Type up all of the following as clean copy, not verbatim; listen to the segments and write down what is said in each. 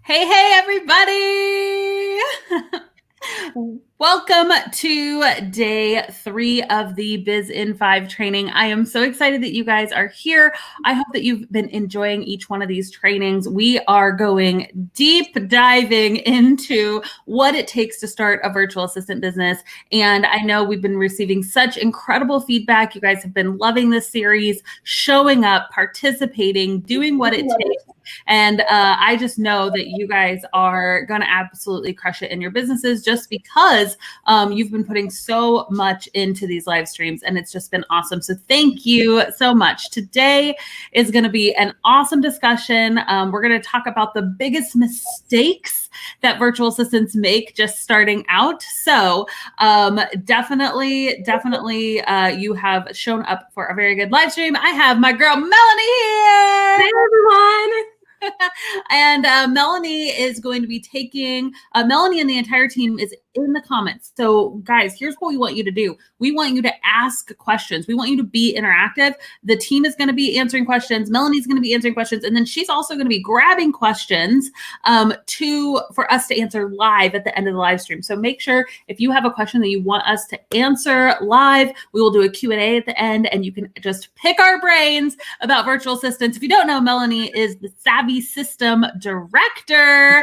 Hey, hey, everybody! Welcome to day 3 of the Biz In 5 training. I am so excited that you guys are here. I hope that you've been enjoying each one of these trainings. We are going deep diving into what it takes to start a virtual assistant business. And I know we've been receiving such incredible feedback. You guys have been loving this series, showing up, participating, doing what it takes. And I just know that you guys are going to absolutely crush it in your businesses just because you've been putting so much into these live streams, and it's just been awesome. So thank you so much. Today is going to be an awesome discussion. We're going to talk about the biggest mistakes that virtual assistants make just starting out. So definitely, you have shown up for a very good live stream. I have my girl Melanie here. Hey everyone. And Melanie is going to be taking, Melanie and the entire team is in the comments. So guys, here's what we want you to do. We want you to ask questions. We want you to be interactive. The team is going to be answering questions. Melanie's going to be answering questions. And then she's also going to be grabbing questions for us to answer live at the end of the live stream. So make sure if you have a question that you want us to answer live, we will do a Q&A at the end, and you can just pick our brains about virtual assistants. If you don't know, Melanie is the Savvy System Director.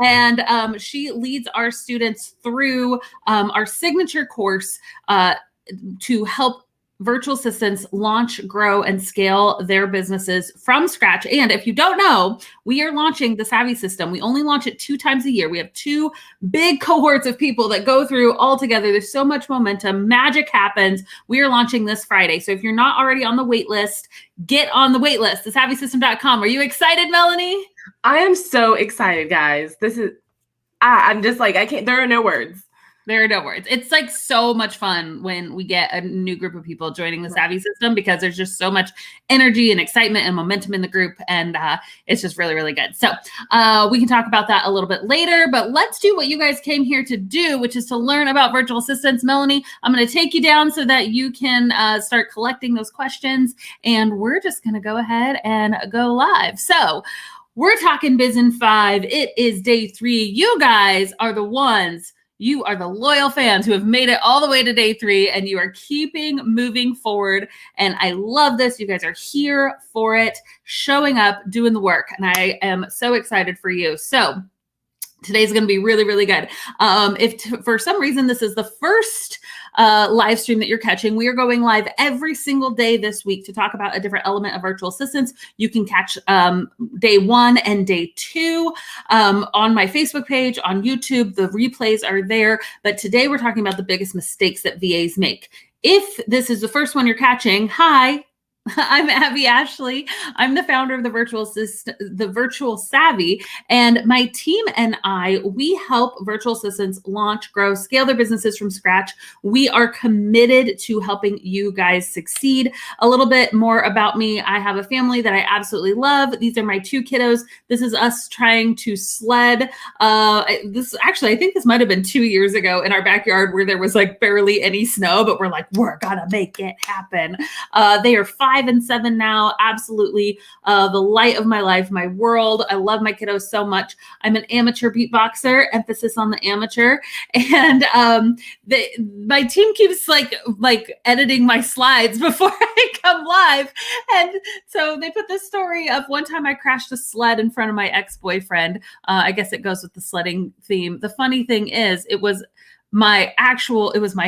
And she leads our students through our signature course to help virtual assistants launch, grow, and scale their businesses from scratch. And if you don't know, we are launching the Savvy System. We only launch it 2 times a year. We have 2 big cohorts of people that go through all together. There's so much momentum. Magic happens. We are launching this Friday. So if you're not already on the wait list, get on the wait list, thesavvysystem.com. Are you excited, Melanie? I am so excited, guys. I'm just like, I can't, there are no words. There are no words. It's like so much fun when we get a new group of people joining the Savvy System, because there's just so much energy and excitement and momentum in the group. And it's just really, really good. So we can talk about that a little bit later, but let's do what you guys came here to do, which is to learn about virtual assistants. Melanie, I'm going to take you down so that you can start collecting those questions. And we're just going to go ahead and go live. So we're talking Biz In 5. It is day 3. You guys are the ones. You are the loyal fans who have made it all the way to day 3, and you are keeping moving forward. And I love this. You guys are here for it, showing up, doing the work. And I am so excited for you. So today's going to be really, really good. If for some reason this is the first live stream that you're catching, we are going live every single day this week to talk about a different element of virtual assistants. You can catch day 1 and day 2 on my Facebook page, on YouTube. The replays are there. But today we're talking about the biggest mistakes that VAs make. If this is the first one you're catching, hi. I'm Abby Ashley. I'm the founder of the Virtual Savvy, and my team and I, we help virtual assistants launch, grow, scale their businesses from scratch. We are committed to helping you guys succeed. A little bit more about me. I have a family that I absolutely love. These are my 2 kiddos. This is us trying to sled. I think this might have been 2 years ago in our backyard where there was like barely any snow, but we're like, we're gonna make it happen. They are 5 and 7 now. Absolutely the light of my life, my world. I love my kiddos so much. I'm an amateur beatboxer, emphasis on the amateur. And my team keeps like editing my slides before I come live. And so they put this story of one time I crashed a sled in front of my ex-boyfriend. I guess it goes with the sledding theme. The funny thing is, it was my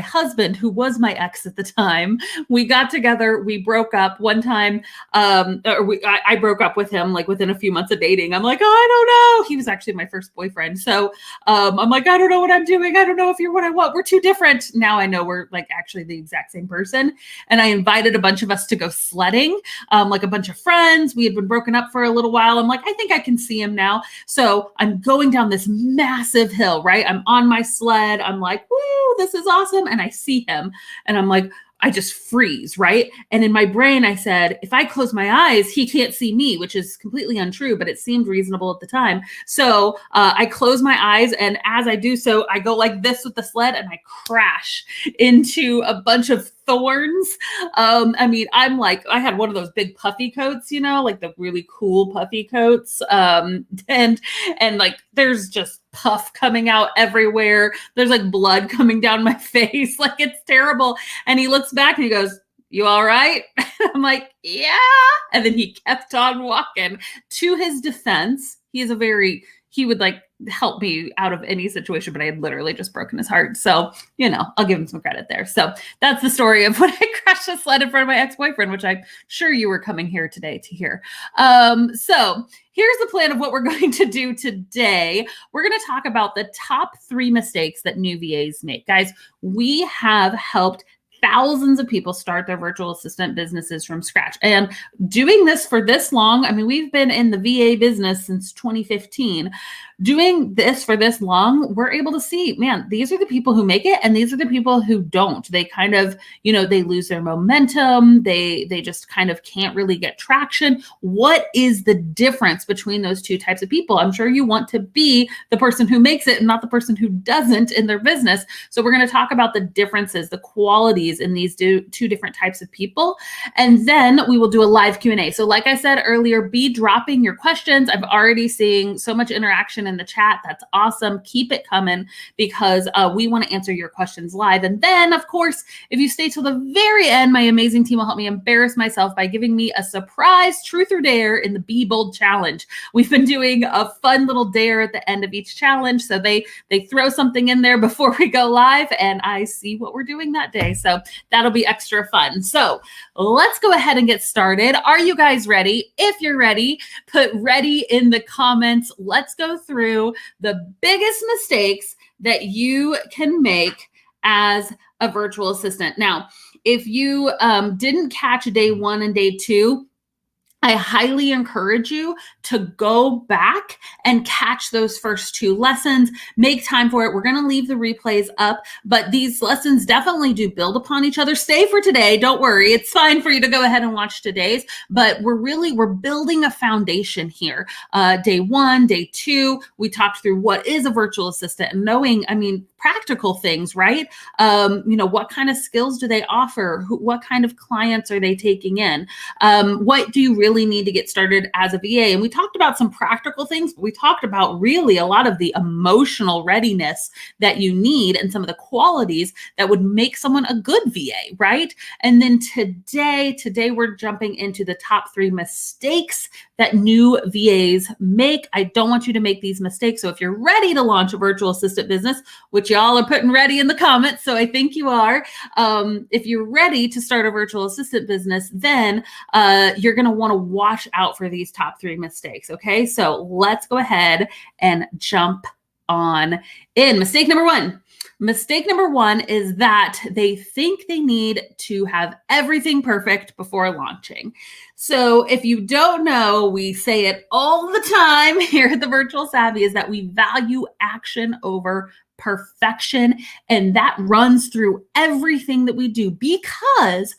husband, who was my ex at the time. We got together, we broke up one time. I broke up with him like within a few months of dating. I'm like, oh, I don't know. He was actually my first boyfriend. So I'm like, I don't know what I'm doing. I don't know if you're what I want. We're too different. Now I know we're like actually the exact same person. And I invited a bunch of us to go sledding, like a bunch of friends. We had been broken up for a little while. I'm like, I think I can see him now. So I'm going down this massive hill, right? I'm on my sled. I'm like, woo, this is awesome. And I see him and I'm like, I just freeze, right? And in my brain, I said, if I close my eyes, he can't see me, which is completely untrue, but it seemed reasonable at the time. So I close my eyes, and as I do so, I go like this with the sled, and I crash into a bunch of thorns. I mean, I'm like, I had one of those big puffy coats, you know, like the really cool puffy coats. And like, there's just puff coming out everywhere. There's like blood coming down my face. Like, it's terrible. And he looks back and he goes, "You all right?" I'm like, "Yeah." And then he kept on walking. To his defense, he would like help me out of any situation, but I had literally just broken his heart. So, you know, I'll give him some credit there. So that's the story of when I crashed a sled in front of my ex-boyfriend, which I'm sure you were coming here today to hear. So here's the plan of what we're going to do today. We're going to talk about the top 3 mistakes that new VAs make. Guys, we have helped thousands of people start their virtual assistant businesses from scratch. And doing this for this long, I mean, we've been in the VA business since 2015. Doing this for this long, we're able to see, man, these are the people who make it and these are the people who don't. They kind of, you know, they lose their momentum. They just kind of can't really get traction. What is the difference between those two types of people? I'm sure you want to be the person who makes it and not the person who doesn't in their business. So we're going to talk about the differences, the qualities in these two different types of people. And then we will do a live Q&A. So like I said earlier, be dropping your questions. I've already seen so much interaction in the chat. That's awesome. Keep it coming because we want to answer your questions live. And then, of course, if you stay till the very end, my amazing team will help me embarrass myself by giving me a surprise truth or dare in the Be Bold challenge. We've been doing a fun little dare at the end of each challenge. So they throw something in there before we go live and I see what we're doing that day. So that'll be extra fun. So let's go ahead and get started. Are you guys ready? If you're ready, put ready in the comments. Let's go through the biggest mistakes that you can make as a virtual assistant. Now, if you didn't catch day 1 and day 2, I highly encourage you to go back and catch those first 2 lessons. Make time for it. We're going to leave the replays up, but these lessons definitely do build upon each other. Stay for today. Don't worry. It's fine for you to go ahead and watch today's, but we're building a foundation here. Day 1, day 2, we talked through what is a virtual assistant and knowing, I mean, practical things, right? You know, what kind of skills do they offer? What kind of clients are they taking in? What do you really need to get started as a VA? And we talked about some practical things, but we talked about really a lot of the emotional readiness that you need and some of the qualities that would make someone a good VA, right? And then today we're jumping into the top 3 mistakes that new VAs make. I don't want you to make these mistakes. So if you're ready to launch a virtual assistant business, which y'all are putting ready in the comments, so I think you are, if you're ready to start a virtual assistant business, then you're going to want to watch out for these top 3 mistakes. Okay, so let's go ahead and jump on in. Mistake number 1. Mistake number 1 is that they think they need to have everything perfect before launching. So if you don't know, we say it all the time here at the Virtual Savvy is that we value action over perfection. And that runs through everything that we do because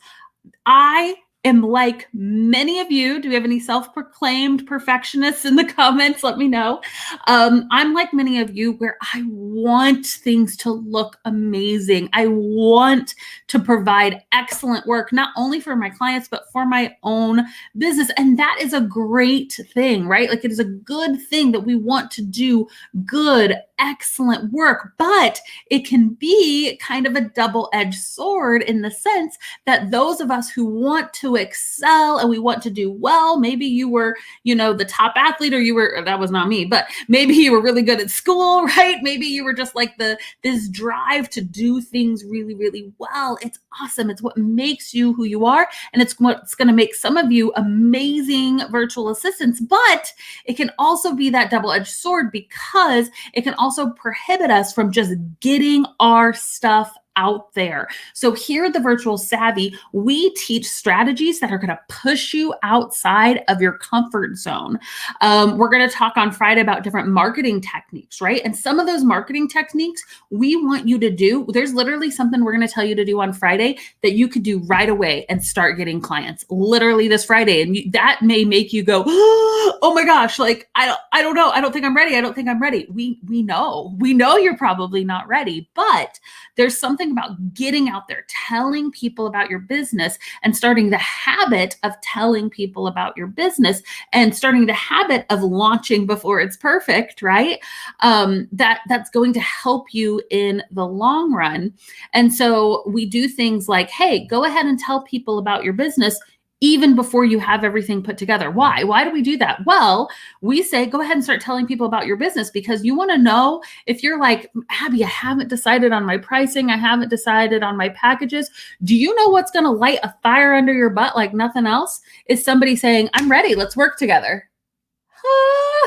I am like many of you. Do we have any self-proclaimed perfectionists in the comments? Let me know. I'm like many of you where I want things to look amazing. I want to provide excellent work, not only for my clients, but for my own business. And that is a great thing, right? Like it is a good thing that we want to do good, excellent work, but it can be kind of a double-edged sword in the sense that those of us who want to excel and we want to do well, maybe you were, you know, the top athlete or that was not me, but maybe you were really good at school, right? Maybe you were just like this drive to do things really, really well. It's awesome. It's what makes you who you are. And it's what's going to make some of you amazing virtual assistants, but it can also be that double-edged sword because it can also prohibit us from just getting our stuff out there. So here at the Virtual Savvy, we teach strategies that are going to push you outside of your comfort zone. We're going to talk on Friday about different marketing techniques, right? And some of those marketing techniques we want you to do. There's literally something we're going to tell you to do on Friday that you could do right away and start getting clients literally this Friday. And that may make you go, oh my gosh, like, I don't know. I don't think I'm ready. I don't think I'm ready. We know you're probably not ready, but there's something something about getting out there, telling people about your business and starting the habit of telling people about your business and starting the habit of launching before it's perfect, right? That's going to help you in the long run. And so we do things like, hey, go ahead and tell people about your business even before you have everything put together. Why? Why do we do that? Well, we say, go ahead and start telling people about your business because you want to know if you're like, Abby, I haven't decided on my pricing. I haven't decided on my packages. Do you know what's going to light a fire under your butt like nothing else? Is somebody saying, I'm ready. Let's work together.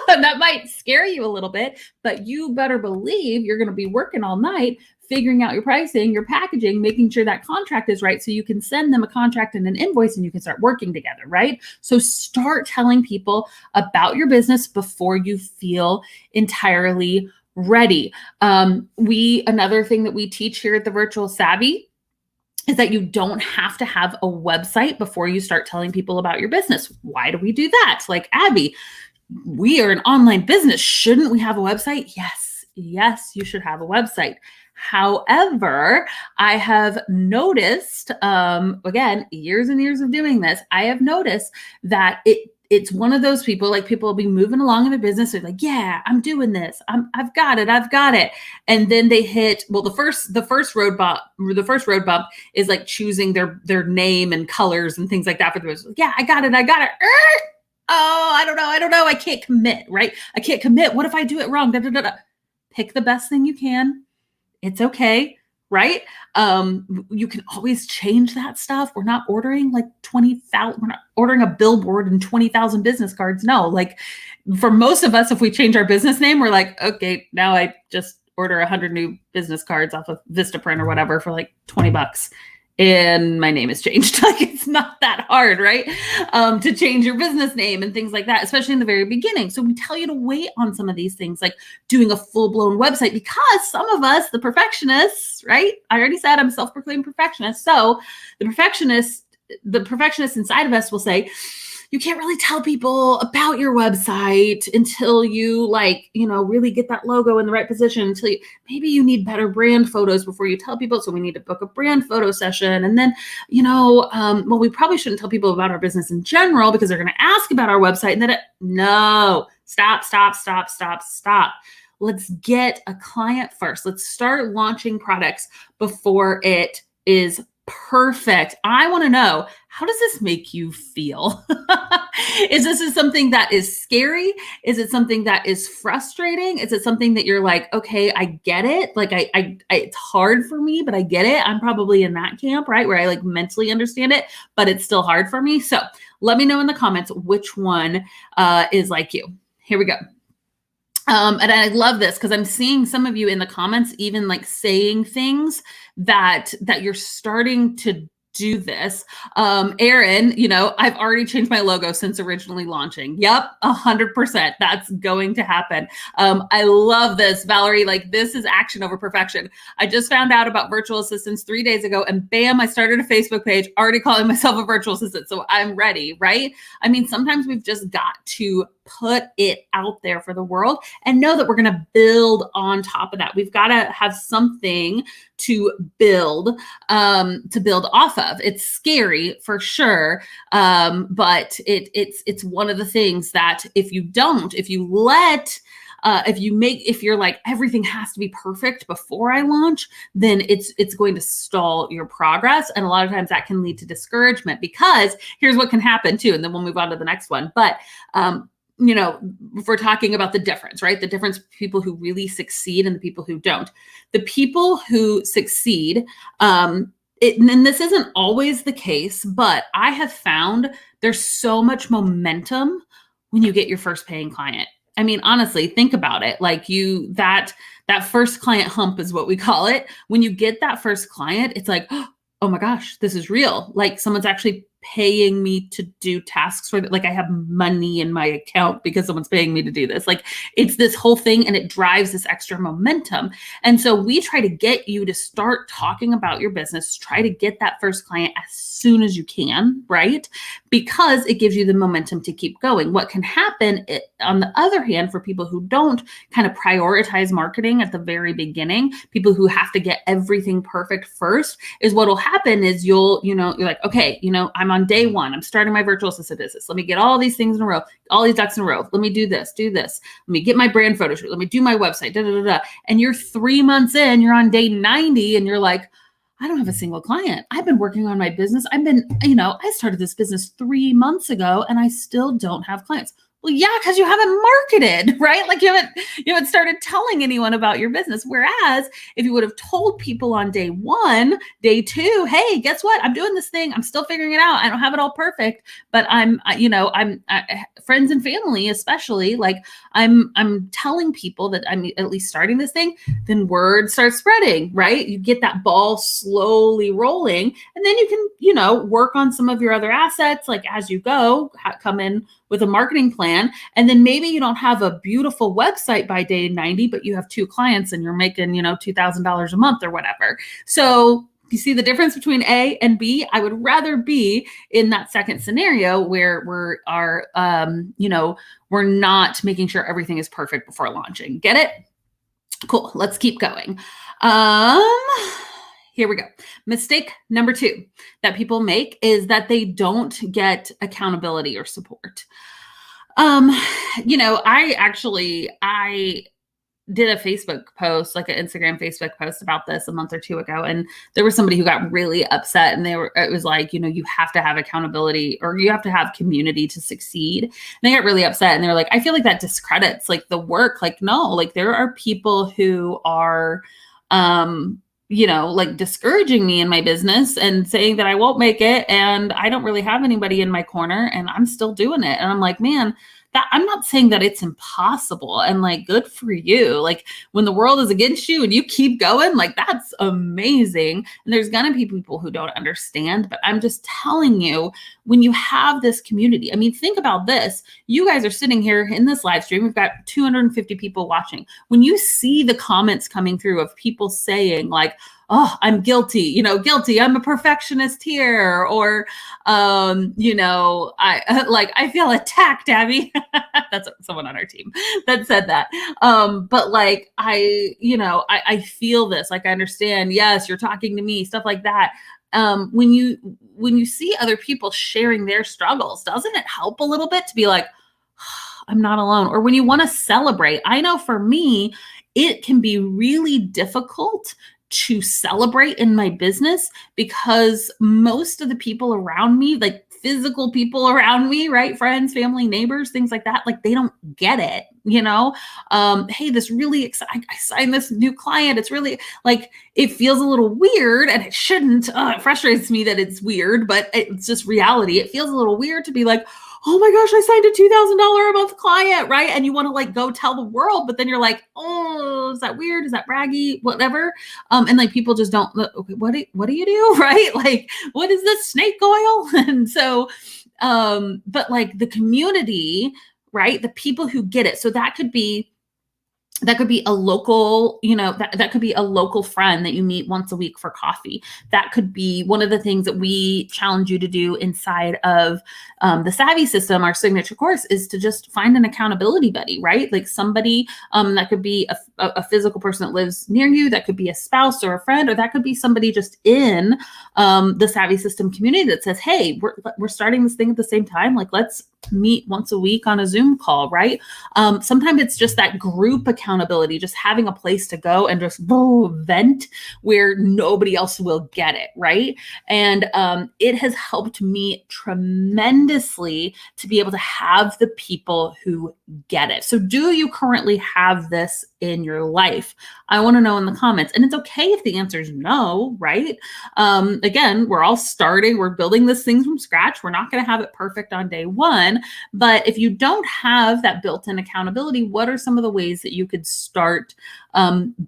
That might scare you a little bit, but you better believe you're going to be working all night figuring out your pricing, your packaging, making sure that contract is right so you can send them a contract and an invoice and you can start working together, right? So start telling people about your business before you feel entirely ready. Another thing that we teach here at the Virtual Savvy is that you don't have to have a website before you start telling people about your business. Why do we do that? Like, Abby, we are an online business. Shouldn't we have a website? Yes, you should have a website. However, I have noticed, again, years and years of doing this, I have noticed that it's one of those people, like people will be moving along in their business. They're like, yeah, I'm doing this. I've got it. And then they hit, well, the first road bump is like choosing their name and colors and things like that for the business. Yeah, I got it. Oh, I don't know. I can't commit, right? I can't commit. What if I do it wrong? Pick the best thing you can. It's okay, right? You can always change that stuff. We're not ordering like 20,000. We're not ordering a billboard and 20,000 business cards. No, like for most of us, if we change our business name, we're like, okay, now I just order 100 new business cards off of Vistaprint or whatever for like $20. And my name is changed. Like it's not that hard, right? To change your business name and things like that, especially in the very beginning. So we tell you to wait on some of these things, like doing a full-blown website, because some of us, the perfectionists, right? I already said I'm a self-proclaimed perfectionist. So the perfectionist inside of us will say, you can't really tell people about your website until you really get that logo in the right position, maybe you need better brand photos before you tell people. So we need to book a brand photo session. And then, we probably shouldn't tell people about our business in general because they're going to ask about our website. And then no, stop. Let's get a client first. Let's start launching products before it is perfect. I want to know, how does this make you feel? Is this something that is scary? Is it something that is frustrating? Is it something that you're like, okay, I get it. Like it's hard for me, but I get it. I'm probably in that camp, right? Where I like mentally understand it, but it's still hard for me. So let me know in the comments which one is like you. Here we go. And I love this because I'm seeing some of you in the comments, even like saying things that you're starting to do this. Aaron, I've already changed my logo since originally launching. Yep, 100%. That's going to happen. I love this, Valerie. Like this is action over perfection. I just found out about virtual assistants 3 days ago and bam, I started a Facebook page already calling myself a virtual assistant. So I'm ready, right? I mean, sometimes we've just got to put it out there for the world and know that we're going to build on top of that. We've got to have something to build off of. It's scary for sure. But it's one of the things that if you're like, everything has to be perfect before I launch, then it's going to stall your progress. And a lot of times that can lead to discouragement, because here's what can happen too. And then we'll move on to the next one. But, if we're talking about the difference, right? The difference between people who really succeed and the people who don't. The people who succeed, and this isn't always the case, but I have found there's so much momentum when you get your first paying client. I mean, honestly, think about it. Like that first client hump is what we call it. When you get that first client, it's like, oh my gosh, this is real. Like someone's actually paying me to do tasks for like I have money in my account because someone's paying me to do this. Like it's this whole thing and it drives this extra momentum. And so we try to get you to start talking about your business, try to get that first client as soon as you can, right? Because it gives you the momentum to keep going. What can happen on the other hand, for people who don't kind of prioritize marketing at the very beginning, people who have to get everything perfect first, is what will happen is you're like, okay, I'm on day one. I'm starting my virtual assistant business. Let me get all these things in a row, all these ducks in a row. Let me do this. Let me get my brand photo shoot. Let me do my website, And you're 3 months in, you're on day 90 and you're like, I don't have a single client. I've been working on my business. I started this business 3 months ago and I still don't have clients. Well, yeah, because you haven't marketed, right? Like you haven't started telling anyone about your business. Whereas if you would have told people on day one, day two, hey, guess what? I'm doing this thing. I'm still figuring it out. I don't have it all perfect, but I'm friends and family, especially, like I'm telling people that I'm at least starting this thing, then word starts spreading, right? You get that ball slowly rolling, and then you can, work on some of your other assets, like as you go, come in with a marketing plan. And then maybe you don't have a beautiful website by day 90, but you have 2 clients and you're making, $2,000 a month or whatever. So you see the difference between A and B? I would rather be in that second scenario where we're not making sure everything is perfect before launching. Get it? Cool. Let's keep going. Here we go. Mistake number 2 that people make is that they don't get accountability or support. I did a Facebook post, like an Instagram Facebook post about this a month or 2 ago. And there was somebody who got really upset, and it was like, you have to have accountability or you have to have community to succeed. And they got really upset and they were like, I feel like that discredits like the work. Like, no, like there are people who are, like discouraging me in my business and saying that I won't make it. And I don't really have anybody in my corner and I'm still doing it. And I'm like, man, that I'm not saying that it's impossible and like, good for you. Like when the world is against you and you keep going, like that's amazing. And there's going to be people who don't understand, but I'm just telling you, when you have this community, I mean, think about this. You guys are sitting here in this live stream. We've got 250 people watching. When you see the comments coming through of people saying like, oh, I'm guilty, guilty. I'm a perfectionist here. Or, I feel attacked, Abby. That's someone on our team that said that. But like, I feel this, like, I understand. Yes, you're talking to me, stuff like that. When you see other people sharing their struggles, doesn't it help a little bit to be like, oh, I'm not alone? Or when you want to celebrate, I know for me, it can be really difficult to celebrate in my business because most of the people around me, like physical people around me, right? Friends, family, neighbors, things like that, like they don't get it, hey, this really exciting, I signed this new client. It's really like, it feels a little weird and it shouldn't. It frustrates me that it's weird, but it's just reality. It feels a little weird to be like, oh my gosh, I signed a $2,000 a month client, right? And you want to like go tell the world, but then you're like, oh, is that weird? Is that braggy? Whatever. And like people just don't, okay, what do you do? Right? Like, what is this, snake oil? And so, but like the community, right? The people who get it. So that could be a local, that could be a local friend that you meet once a week for coffee. That could be one of the things that we challenge you to do inside of the Savvy system, our signature course, is to just find an accountability buddy, right? Like somebody that could be a physical person that lives near you, that could be a spouse or a friend, or that could be somebody just in the Savvy system community that says, hey, we're starting this thing at the same time. Like, let's meet once a week on a Zoom call, right? Sometimes it's just that group accountability, just having a place to go and just vent where nobody else will get it, right? And it has helped me tremendously to be able to have the people who get it. So do you currently have this in your life? I want to know in the comments. And it's okay if the answer is no, right? Again, we're all starting, we're building this thing from scratch. We're not going to have it perfect on day one. in. But if you don't have that built-in accountability, what are some of the ways that you could start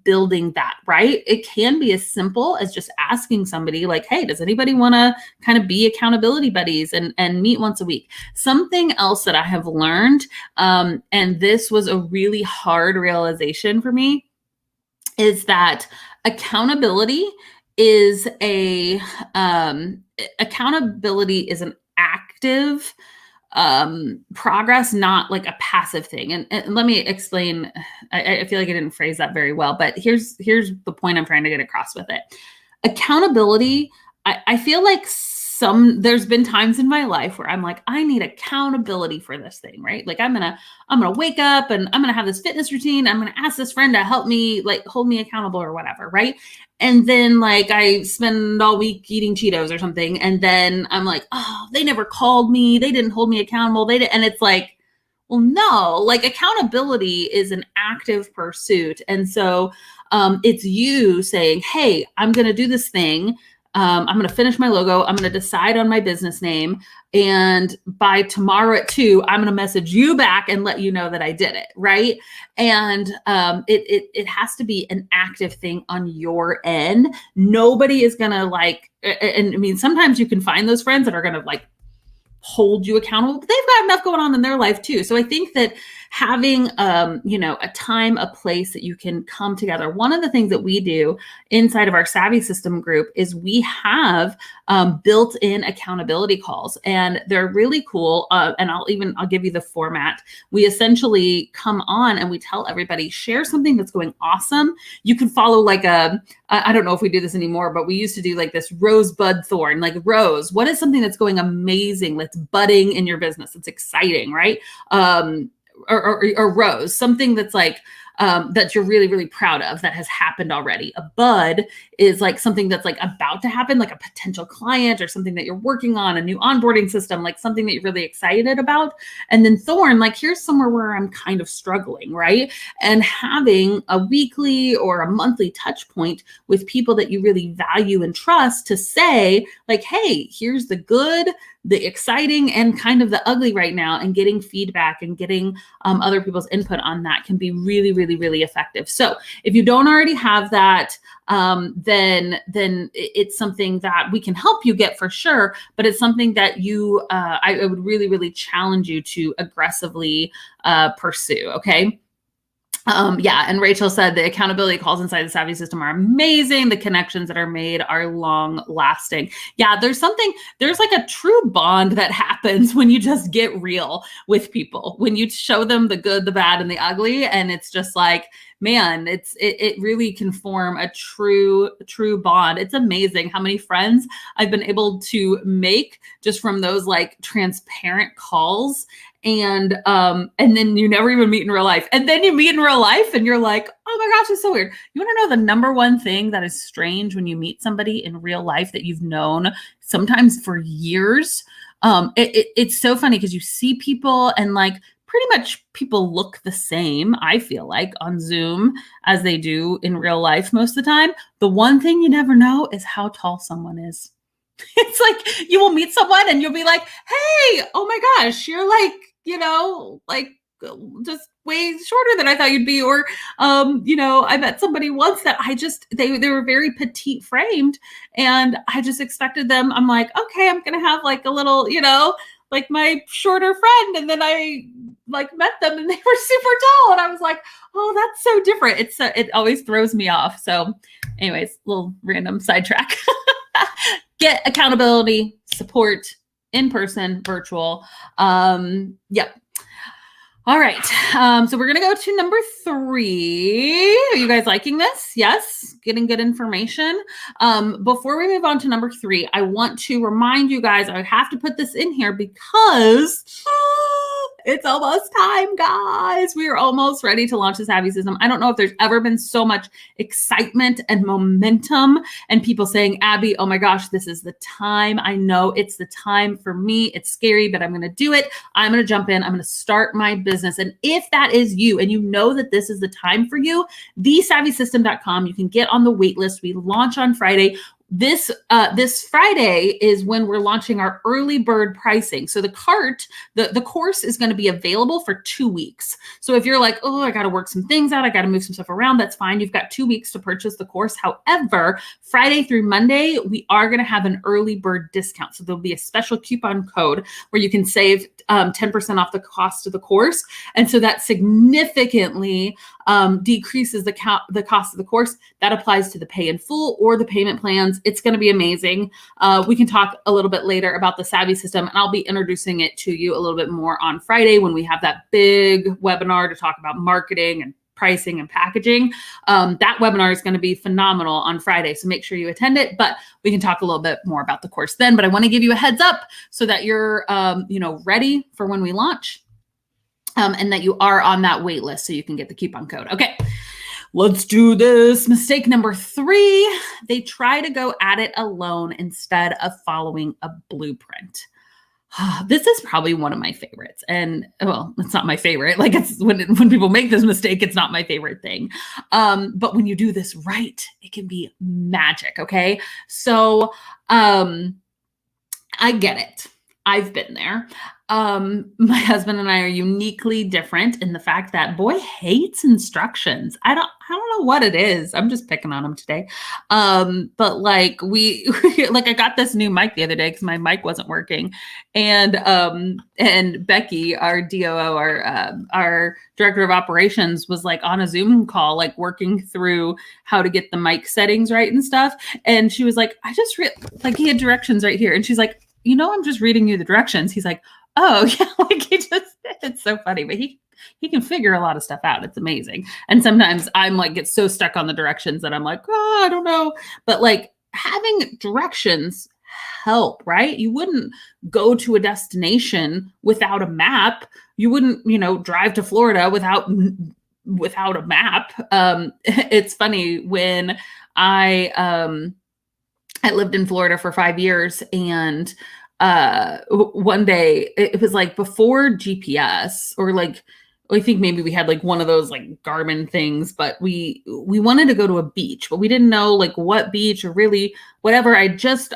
building that, right? It can be as simple as just asking somebody like, hey, does anybody want to kind of be accountability buddies and meet once a week? Something else that I have learned, and this was a really hard realization for me, is that accountability is accountability is an active progress, not like a passive thing. And let me explain. I feel like I didn't phrase that very well, but here's the point I'm trying to get across with it. Accountability, I feel like there's been times in my life where I'm like, I need accountability for this thing, right? Like I'm gonna wake up and I'm gonna have this fitness routine. I'm gonna ask this friend to help me, like hold me accountable or whatever, right? And then like I spend all week eating Cheetos or something, and then I'm like, oh, they never called me, they didn't hold me accountable, and it's like, well, no, like accountability is an active pursuit, and so it's you saying, hey, I'm gonna do this thing. I'm going to finish my logo. I'm going to decide on my business name. And by tomorrow at 2, I'm going to message you back and let you know that I did it. Right. And it has to be an active thing on your end. Nobody is going to like, and I mean, sometimes you can find those friends that are going to like hold you accountable, but they've got enough going on in their life too. So I think that having, a time, a place that you can come together. One of the things that we do inside of our Savvy System group is we have built-in accountability calls, and they're really cool. And I'll give you the format. We essentially come on and we tell everybody, share something that's going awesome. You can follow like I don't know if we do this anymore, but we used to do like this rosebud thorn, like rose. What is something that's going amazing, that's budding in your business? It's exciting, right? Or rose, something that's like, that you're really, really proud of that has happened already. A bud is like something that's like about to happen, like a potential client or something that you're working on, a new onboarding system, like something that you're really excited about. And then thorn, like here's somewhere where I'm kind of struggling, right? And having a weekly or a monthly touch point with people that you really value and trust to say like, hey, here's the good, the exciting, and kind of the ugly right now, and getting feedback and getting other people's input on that can be really, really, really effective. So if you don't already have that, then it's something that we can help you get for sure, but it's something that I would really, really challenge you to aggressively pursue. Okay. And Rachel said the accountability calls inside the Savvy System are amazing. The connections that are made are long lasting. Yeah, there's like a true bond that happens when you just get real with people, when you show them the good, the bad, and the ugly. And it's just like, man, it really can form a true bond. It's amazing how many friends I've been able to make just from those like transparent calls. And then you never even meet in real life. And then you meet in real life and you're like, oh my gosh, it's so weird. You want to know the number one thing that is strange when you meet somebody in real life that you've known sometimes for years? It's so funny because you see people and like pretty much people look the same, I feel like, on Zoom as they do in real life most of the time. The one thing you never know is how tall someone is. It's like you will meet someone and you'll be like, hey, oh my gosh, you're like, like just way shorter than I thought you'd be. Or, I met somebody once that they were very petite framed, and I just expected them. I'm like, okay, I'm going to have like a little, like my shorter friend. And then I like met them and they were super tall. And I was like, oh, that's so different. It always throws me off. So anyways, little random sidetrack. Get accountability, support, in person, virtual. Yep. All right. So we're going to go to number 3. Are you guys liking this? Yes. Getting good information. Before we move on to number 3, I want to remind you guys, I have to put this in here because it's almost time, guys. We are almost ready to launch the Savvy System. I don't know if there's ever been so much excitement and momentum and people saying, Abby, oh my gosh, this is the time. I know it's the time for me. It's scary, but I'm going to do it. I'm going to jump in. I'm going to start my business. And if that is you and you know that this is the time for you, thesavvysystem.com, you can get on the wait list. We launch on Friday. this Friday is when we're launching our early bird pricing. So the course is going to be available for 2 weeks. So if you're like, oh, I got to work some things out, I got to move some stuff around, that's fine. You've got 2 weeks to purchase the course. However, Friday through Monday, we are going to have an early bird discount. So there'll be a special coupon code where you can save 10% off the cost of the course. And so that significantly decreases the cost of the course. That applies to the pay in full or the payment plans. It's going to be amazing. We can talk a little bit later about the Savvy system, and I'll be introducing it to you a little bit more on Friday when we have that big webinar to talk about marketing and pricing and packaging. That webinar is going to be phenomenal on Friday, so make sure you attend it, but we can talk a little bit more about the course then. But I want to give you a heads up so that you're ready for when we launch, and that you are on that wait list so you can get the coupon code. Okay, let's do this. Mistake number 3, they try to go at it alone instead of following a blueprint. This is probably one of my favorites. And well, it's not my favorite. Like, it's when people make this mistake, it's not my favorite thing. But when you do this right, it can be magic. Okay. So I get it. I've been there. My husband and I are uniquely different in the fact that boy hates instructions. I don't know what it is. I'm just picking on him today. But like I got this new mic the other day because my mic wasn't working. And Becky, our DOO, our director of operations, was like on a Zoom call, like working through how to get the mic settings right and stuff. And she was like, he had directions right here. And she's like, I'm just reading you the directions. He's like, oh yeah, it's so funny, but he can figure a lot of stuff out. It's amazing. And sometimes I'm like, get so stuck on the directions that I'm like, oh, I don't know. But like having directions help, right? You wouldn't go to a destination without a map. You wouldn't, drive to Florida without a map. It's funny when I lived in Florida for 5 years, and one day it was like before GPS, or like I think maybe we had like one of those like Garmin things, but we wanted to go to a beach, but we didn't know like what beach or really whatever. I just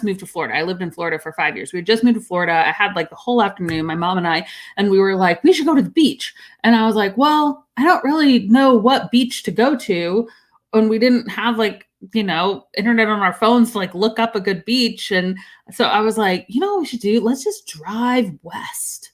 moved to Florida. I lived in Florida for 5 years. We had just moved to Florida. I had like the whole afternoon, my mom and I, and we were like, we should go to the beach. And I was like, well, I don't really know what beach to go to. And we didn't have like, internet on our phones to like look up a good beach. And so I was like, what we should do? Let's just drive west.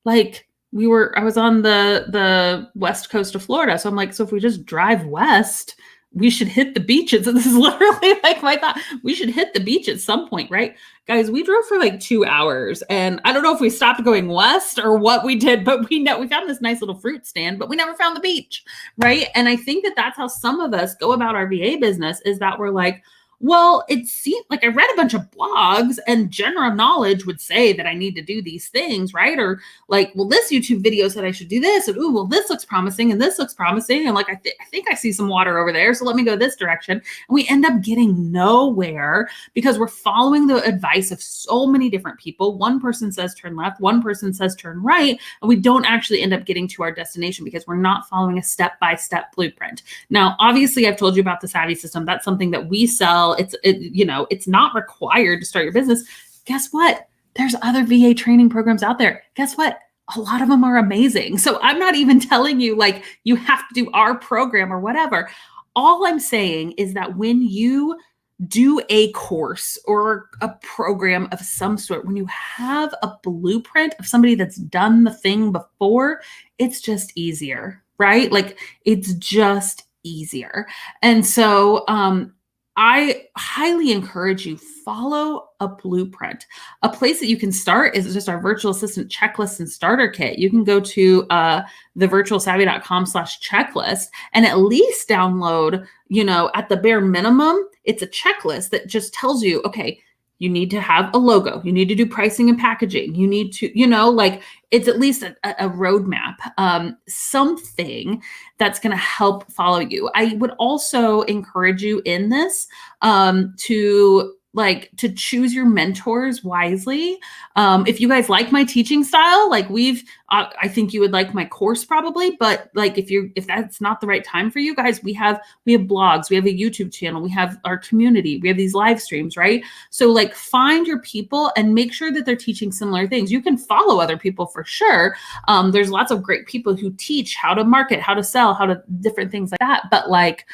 Like I was on the west coast of Florida. So I'm like, so if we just drive west, we should hit the beaches. And this is literally like my thought. We should hit the beach at some point, right? Guys, we drove for like 2 hours, and I don't know if we stopped going west or what we did, but we found this nice little fruit stand, but we never found the beach, right? And I think that that's how some of us go about our VA business, is that we're like, well, it seemed like I read a bunch of blogs and general knowledge would say that I need to do these things, right? Or like, well, this YouTube video said I should do this, and well, this looks promising, and this looks promising, and like I think I see some water over there, so let me go this direction. And we end up getting nowhere because we're following the advice of so many different people. One person says turn left, one person says turn right, and we don't actually end up getting to our destination because we're not following a step-by-step blueprint. Now, obviously, I've told you about the Savvy system. That's something that we sell. It's not required to start your business. Guess what? There's other VA training programs out there. Guess what? A lot of them are amazing. So I'm not even telling you like you have to do our program or whatever. All I'm saying is that when you do a course or a program of some sort, when you have a blueprint of somebody that's done the thing before, it's just easier, right? Like it's just easier. And so, I highly encourage you, follow a blueprint. A place that you can start is just our virtual assistant checklist and starter kit. You can go to thevirtualsavvy.com/checklist and at least download, at the bare minimum, it's a checklist that just tells you, okay, you need to have a logo. You need to do pricing and packaging. You need to, it's at least a roadmap, something that's going to help follow you. I would also encourage you in this to like to choose your mentors wisely. If you guys like my teaching style, like I think you would like my course probably, but like if that's not the right time for you guys, we have blogs, we have a YouTube channel, we have our community, we have these live streams, right? So like find your people and make sure that they're teaching similar things. You can follow other people for sure. There's lots of great people who teach how to market, how to sell, how to different things like that. But like,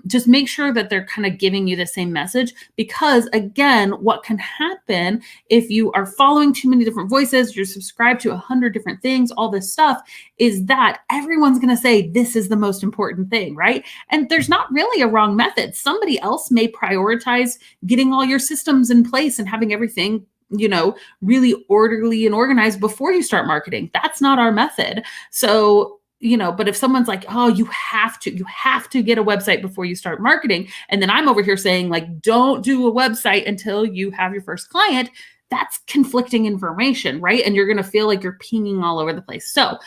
just make sure that they're kind of giving you the same message, because again, what can happen if you are following too many different voices, you're subscribed to 100 different things, all this stuff, is that everyone's going to say this is the most important thing, right? And there's not really a wrong method. Somebody else may prioritize getting all your systems in place and having everything, you know, really orderly and organized before you start marketing. That's not our method. So, you know, but if someone's like, oh, you have to get a website before you start marketing, and then I'm over here saying like, don't do a website until you have your first client, that's conflicting information, right? And you're going to feel like you're pinging all over the place. So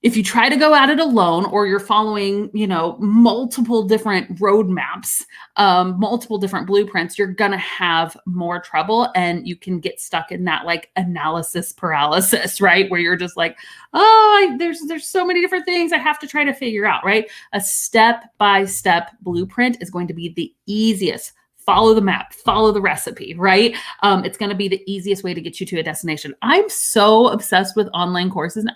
if you try to go at it alone, or you're following, you know, multiple different roadmaps, multiple different blueprints, you're going to have more trouble, and you can get stuck in that like analysis paralysis, right? Where you're just like, oh, there's so many different things I have to try to figure out, right? A step-by-step blueprint is going to be the easiest. Follow the map, follow the recipe, right? It's going to be the easiest way to get you to a destination. I'm so obsessed with online courses. And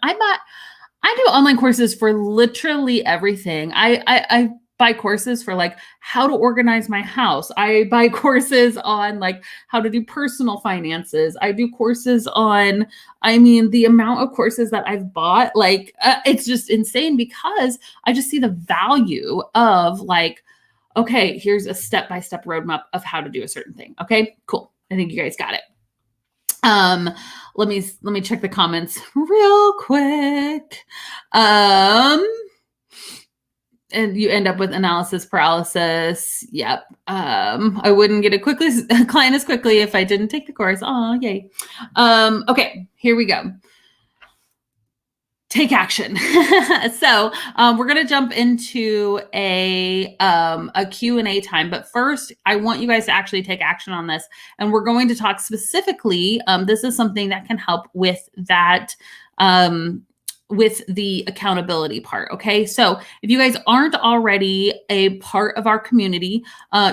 I do online courses for literally everything. I buy courses for like how to organize my house. I buy courses on like how to do personal finances. I do courses on, I mean, the amount of courses that I've bought, like it's just insane, because I just see the value of like, okay, here's a step-by-step roadmap of how to do a certain thing. Okay, cool. I think you guys got it. Let me check the comments real quick. And you end up with analysis paralysis. Yep. I wouldn't get a client as quickly if I didn't take the course. Oh, yay. Okay, here we go. Take action. So we're going to jump into a Q&A time. But first, I want you guys to actually take action on this. And we're going to talk specifically, this is something that can help with that, with the accountability part. Okay. So if you guys aren't already a part of our community,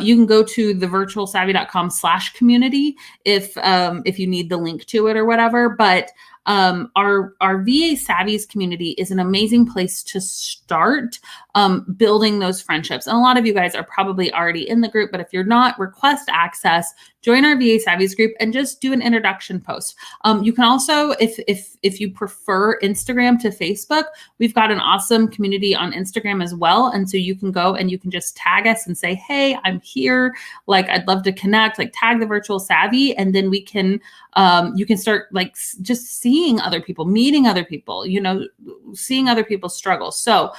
you can go to thevirtualsavvy.com/community if you need the link to it or whatever. But our VA Savvies community is an amazing place to start building those friendships. And a lot of you guys are probably already in the group, but if you're not, request access, join our VA Savvies group, and just do an introduction post. You can also, if you prefer Instagram to Facebook, we've got an awesome community on Instagram as well. And so you can go and you can just tag us and say, hey, I'm here. Like, I'd love to connect, like tag the Virtual Savvy. And then we can, you can start like just seeing other people, meeting other people, you know, seeing other people's struggles. So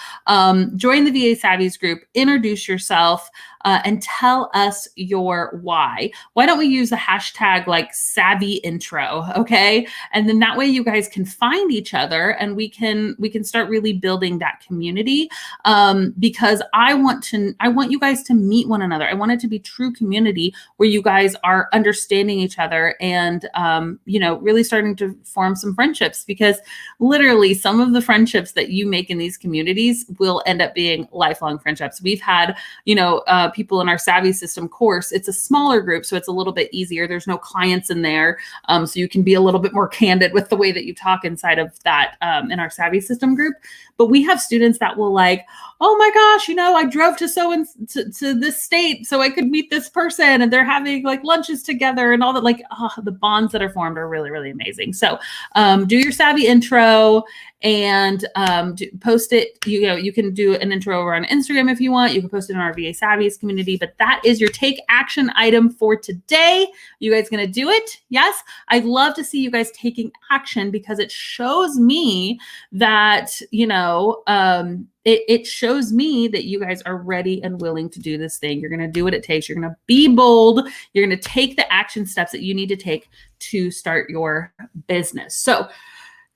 join the VA Savvies group, introduce yourself, and tell us your why. Why don't we use the hashtag like savvy intro? Okay. And then that way you guys can find each other, and we can start really building that community. Because I want you guys to meet one another. I want it to be true community where you guys are understanding each other and, you know, really starting to form some friendships, because literally some of the friendships that you make in these communities will end up being lifelong friendships. We've had, you know, people in our Savvy System course. It's a smaller group, so it's a little bit easier. There's no clients in there. So you can be a little bit more candid with the way that you talk inside of that in our Savvy System group. But we have students that will like, oh my gosh, you know, I drove to this state so I could meet this person, and they're having like lunches together and all that. Like, oh, the bonds that are formed are really, really amazing. So do your Savvy intro and post it. You can do an intro over on Instagram if you want. You can post it in our VA Savvies community. But that is your take action item for today. You guys gonna do it? Yes. I'd love to see you guys taking action, because it shows me that, you know, it shows me that you guys are ready and willing to do this thing. You're going to do what it takes. You're going to be bold. You're going to take the action steps that you need to take to start your business. So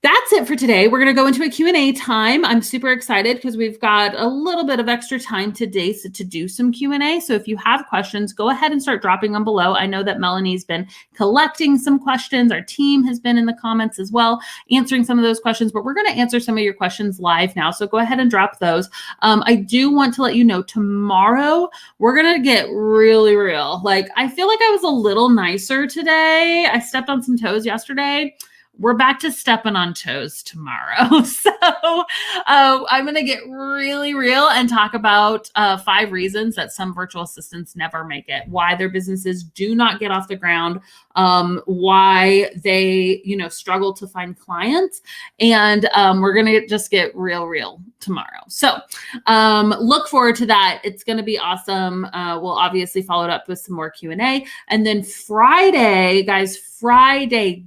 That's it for today. We're going to go into a Q&A time. I'm super excited because we've got a little bit of extra time today to do some Q&A. So if you have questions, go ahead and start dropping them below. I know that Melanie's been collecting some questions. Our team has been in the comments as well, answering some of those questions, but we're going to answer some of your questions live now. So go ahead and drop those. I do want to let you know tomorrow, we're going to get really real. Like, I feel like I was a little nicer today. I stepped on some toes yesterday. We're back to stepping on toes tomorrow. So I'm going to get really real and talk about 5 reasons that some virtual assistants never make it, why their businesses do not get off the ground, why they, struggle to find clients. And we're going to just get real tomorrow. So look forward to that. It's going to be awesome. We'll obviously follow it up with some more Q&A. And then Friday, guys,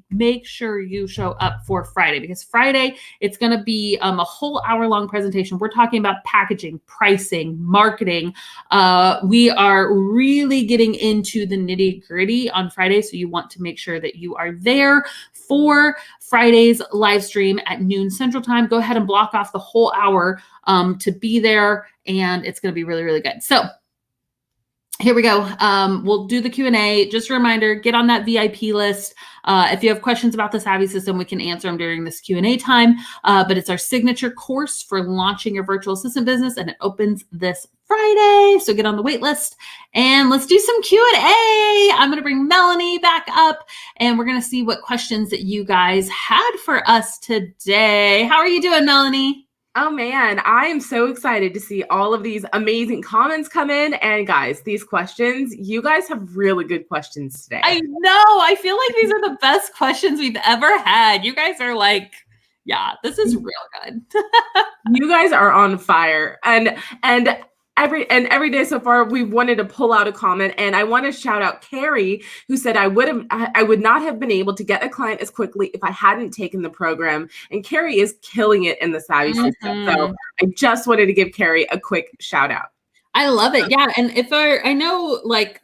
make sure you show up for Friday, because Friday, it's going to be a whole hour-long presentation. We're talking about packaging, pricing, marketing. We are really getting into the nitty-gritty on Friday, so you want to make sure that you are there for Friday's live stream at noon Central Time. Go ahead and block off the whole hour to be there, and it's going to be really good. So here we go. We'll do the Q&A. Just a reminder, get on that VIP list. If you have questions about the Savvy system, we can answer them during this Q&A time. But it's our signature course for launching your virtual assistant business, and it opens this Friday. So get on the wait list and let's do some Q&A. I'm going to bring Melanie back up, and we're going to see what questions that you guys had for us today. How are you doing, Melanie? Oh man, I am so excited to see all of these amazing comments come in. And guys, these questions, you guys have really good questions today. I know. I feel like these are the best questions we've ever had. You guys are like, yeah, this is real good. You guys are on fire. And every day so far, we've wanted to pull out a comment, and I want to shout out Carrie, who said I would not have been able to get a client as quickly if I hadn't taken the program. And Carrie is killing it in the Savvy system. So I just wanted to give Carrie a quick shout out. I love it. Yeah, and I know like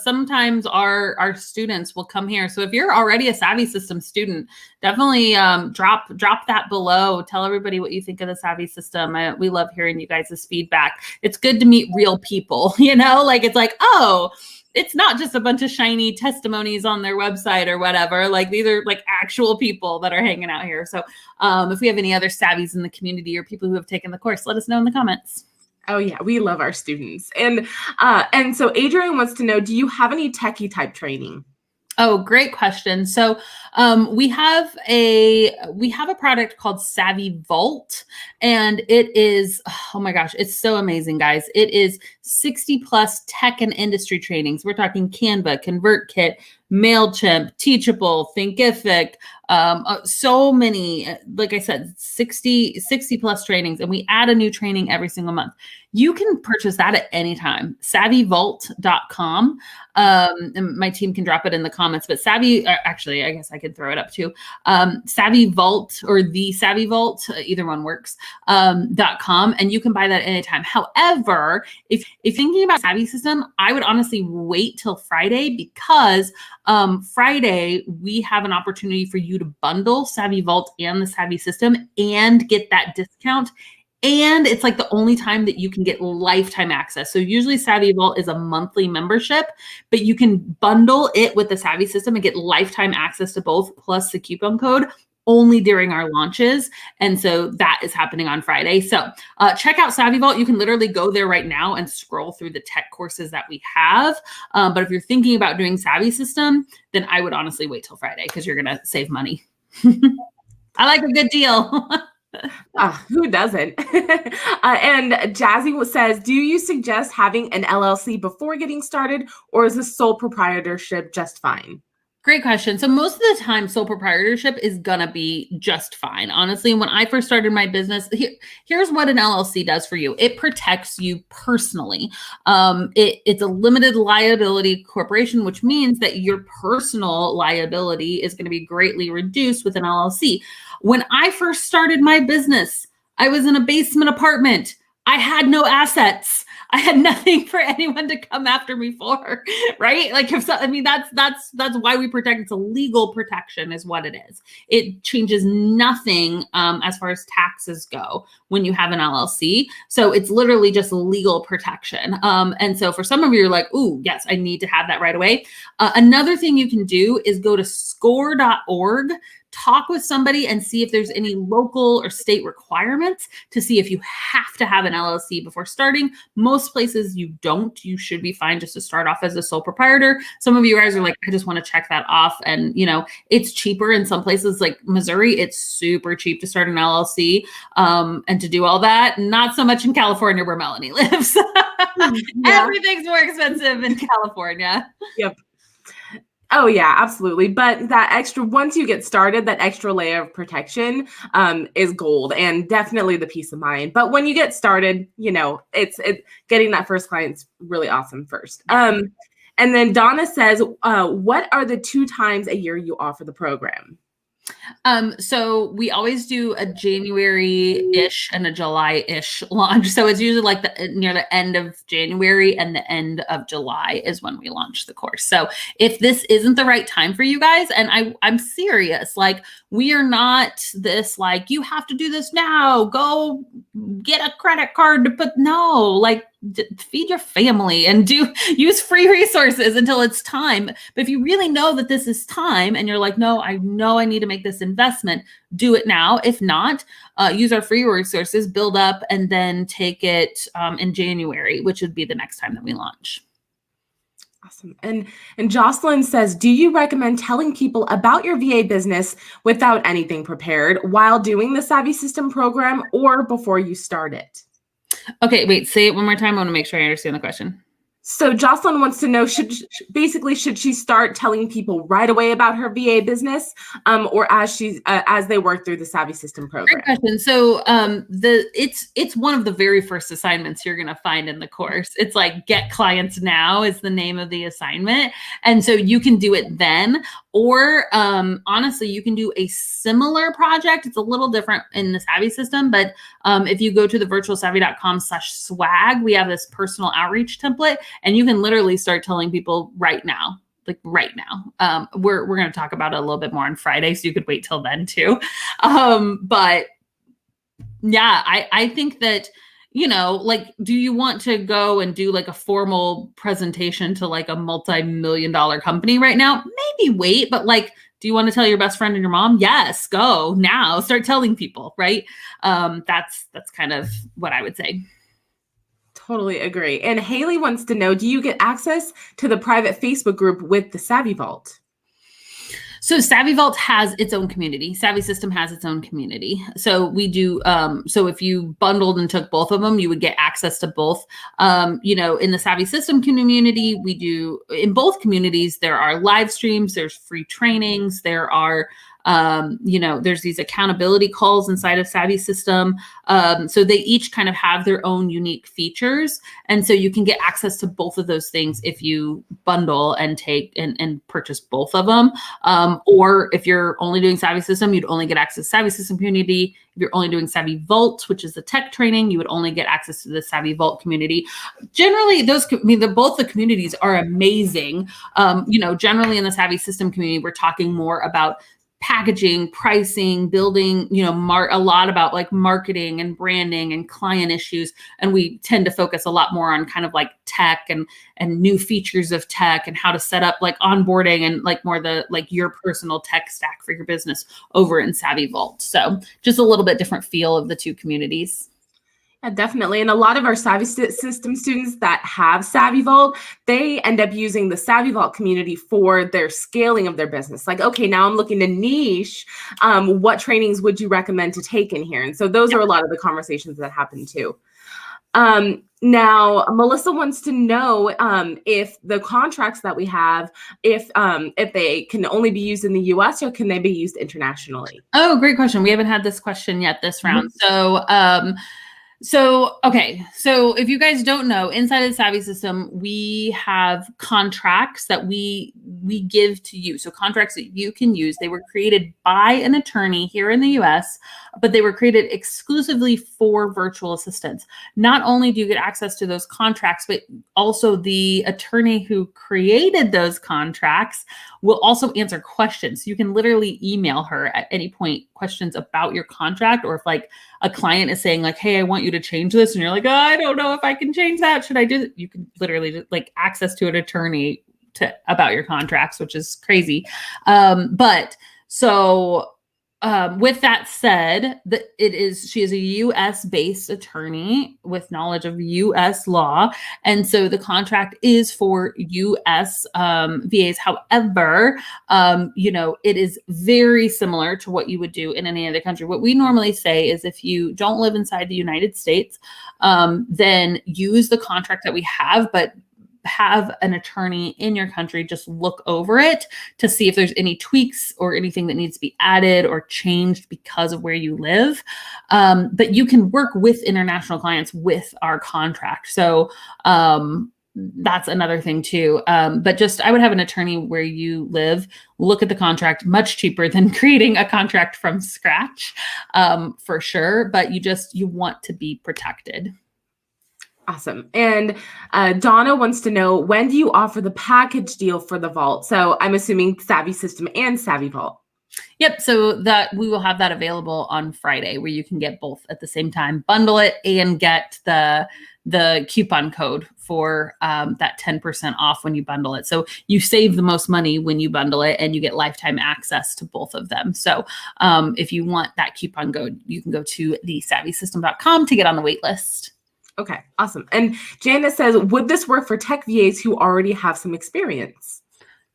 sometimes our students will come here. So if you're already a Savvy system student, definitely drop that below. Tell everybody what you think of the Savvy system. We love hearing you guys' feedback. It's good to meet real people, like it's like, oh, it's not just a bunch of shiny testimonies on their website or whatever. Like these are like actual people that are hanging out here. So if we have any other Savvies in the community or people who have taken the course, let us know in the comments. Oh yeah, we love our students. And so Adrian wants to know, do you have any techie type training? Oh, great question. So we have a product called Savvy Vault, and it is, oh my gosh, it's so amazing, guys. It is 60 plus tech and industry trainings. We're talking Canva, ConvertKit, MailChimp, Teachable, Thinkific, so many, like I said, 60 plus trainings, and we add a new training every single month. You can purchase that at any time, savvyvault.com. And my team can drop it in the comments, but actually, I guess I could throw it up too. Savvy Vault or the Savvy Vault, either one works, .com, and you can buy that anytime. However, if thinking about Savvy system, I would honestly wait till Friday, because Friday, we have an opportunity for you to bundle Savvy Vault and the Savvy system and get that discount. And it's like the only time that you can get lifetime access. So usually Savvy Vault is a monthly membership, but you can bundle it with the Savvy system and get lifetime access to both, plus the coupon code, only during our launches. And so that is happening on Friday. So check out Savvy Vault. You can literally go there right now and scroll through the tech courses that we have. But if you're thinking about doing Savvy system, then I would honestly wait till Friday, because you're going to save money. I like a good deal. Who doesn't? And Jazzy says, do you suggest having an LLC before getting started, or is the sole proprietorship just fine? Great question. So most of the time, sole proprietorship is going to be just fine. Honestly, when I first started my business, here's what an LLC does for you. It protects you personally. It's a limited liability corporation, which means that your personal liability is going to be greatly reduced with an LLC. When I first started my business, I was in a basement apartment. I had no assets. I had nothing for anyone to come after me for, right? Like if so, I mean, that's why we protect. It's a legal protection is what it is. It changes nothing as far as taxes go when you have an LLC. So it's literally just legal protection. And so for some of you, you're like, ooh, yes, I need to have that right away. Another thing you can do is go to score.org, talk with somebody and see if there's any local or state requirements to see if you have to have an LLC before starting. Most places you don't. You should be fine just to start off as a sole proprietor. Some of you guys are like, I just want to check that off. And, you know, it's cheaper in some places like Missouri. It's super cheap to start an LLC and to do all that. Not so much in California where Melanie lives. Everything's more expensive in California. Yep. Oh yeah, absolutely. But that extra, once you get started, that extra layer of protection is gold, and definitely the peace of mind. But when you get started, you know, it's getting that first client's really awesome first. And then Donna says, what are the 2 times a year you offer the program? So we always do a January-ish and a July-ish launch. So it's usually like near the end of January and the end of July is when we launch the course. So if this isn't the right time for you guys, and I'm serious, like we are not this like, you have to do this now, go get a credit card to put, no, like feed your family and use free resources until it's time. But if you really know that this is time and you're like, no, I know I need to make this investment, do it now. If not, use our free resources, build up, and then take it in January, which would be the next time that we launch. Awesome. And Jocelyn says, do you recommend telling people about your VA business without anything prepared while doing the Savvy System program or before you start it? Okay, wait, say it one more time. I want to make sure I understand the question. So Jocelyn wants to know, should she start telling people right away about her VA business, or as they work through the Savvy System program? Great question. So it's one of the very first assignments you're going to find in the course. It's like Get Clients Now is the name of the assignment. And so you can do it then, or honestly, you can do a similar project. It's a little different in the Savvy System, but if you go to the virtualsavvy.com/swag, we have this personal outreach template, and you can literally start telling people right now. Like right now. We're going to talk about it a little bit more on Friday, so you could wait till then too. But yeah, I think that, you know, like, do you want to go and do like a formal presentation to like a multi-million-dollar company right now? Maybe wait, but like, do you want to tell your best friend and your mom? Yes, go now. Start telling people, right? That's kind of what I would say. Totally agree. And Haley wants to know, do you get access to the private Facebook group with the Savvy Vault? So Savvy Vault has its own community. Savvy System has its own community. So we do, so if you bundled and took both of them, you would get access to both. You know, in the Savvy System community, we do, in both communities, there are live streams, there's free trainings, there are, you know, there's these accountability calls inside of Savvy System. So they each kind of have their own unique features. And so you can get access to both of those things if you bundle and take and purchase both of them. Or if you're only doing Savvy System, you'd only get access to Savvy System community. If you're only doing Savvy Vault, which is the tech training, you would only get access to the Savvy Vault community. Generally, both the communities are amazing. You know, generally in the Savvy System community, we're talking more about packaging, pricing, building, you know, a lot about like marketing and branding and client issues. And we tend to focus a lot more on kind of like tech and new features of tech and how to set up like onboarding and like more the like your personal tech stack for your business over in Savvy Vault. So just a little bit different feel of the two communities. Yeah, definitely. And a lot of our Savvy System students that have Savvy Vault, they end up using the Savvy Vault community for their scaling of their business. Like, okay, now I'm looking to niche. What trainings would you recommend to take in here? And so those are a lot of the conversations that happen too. Now, Melissa wants to know if the contracts that we have, if they can only be used in the US or can they be used internationally? Oh, great question. We haven't had this question yet this round. So Okay. So if you guys don't know, inside of the Savvy system, we have contracts that we give to you. So contracts that you can use. They were created by an attorney here in the US, but they were created exclusively for virtual assistants. Not only do you get access to those contracts, but also the attorney who created those contracts will also answer questions. You can literally email her at any point questions about your contract, or if like a client is saying like, hey, I want you to change this. And you're like, oh, I don't know if I can change that. Should I do it? You can literally just like access to an attorney about your contracts, which is crazy. With that said, she is a US based attorney with knowledge of US law. And so the contract is for US VAs. However, it is very similar to what you would do in any other country. What we normally say is if you don't live inside the United States, then use the contract that we have, but have an attorney in your country just look over it to see if there's any tweaks or anything that needs to be added or changed because of where you live. But you can work with international clients with our contract. So that's another thing too. But just, I would have an attorney where you live, look at the contract, much cheaper than creating a contract from scratch, for sure. But you want to be protected. Awesome. And Donna wants to know, when do you offer the package deal for the vault? So I'm assuming Savvy System and Savvy Vault. Yep. So that we will have that available on Friday, where you can get both at the same time, bundle it and get the coupon code for that 10% off when you bundle it. So you save the most money when you bundle it, and you get lifetime access to both of them. So if you want that coupon code, you can go to thesavvysystem.com to get on the wait list. Okay, awesome. And Janice says, would this work for tech VAs who already have some experience?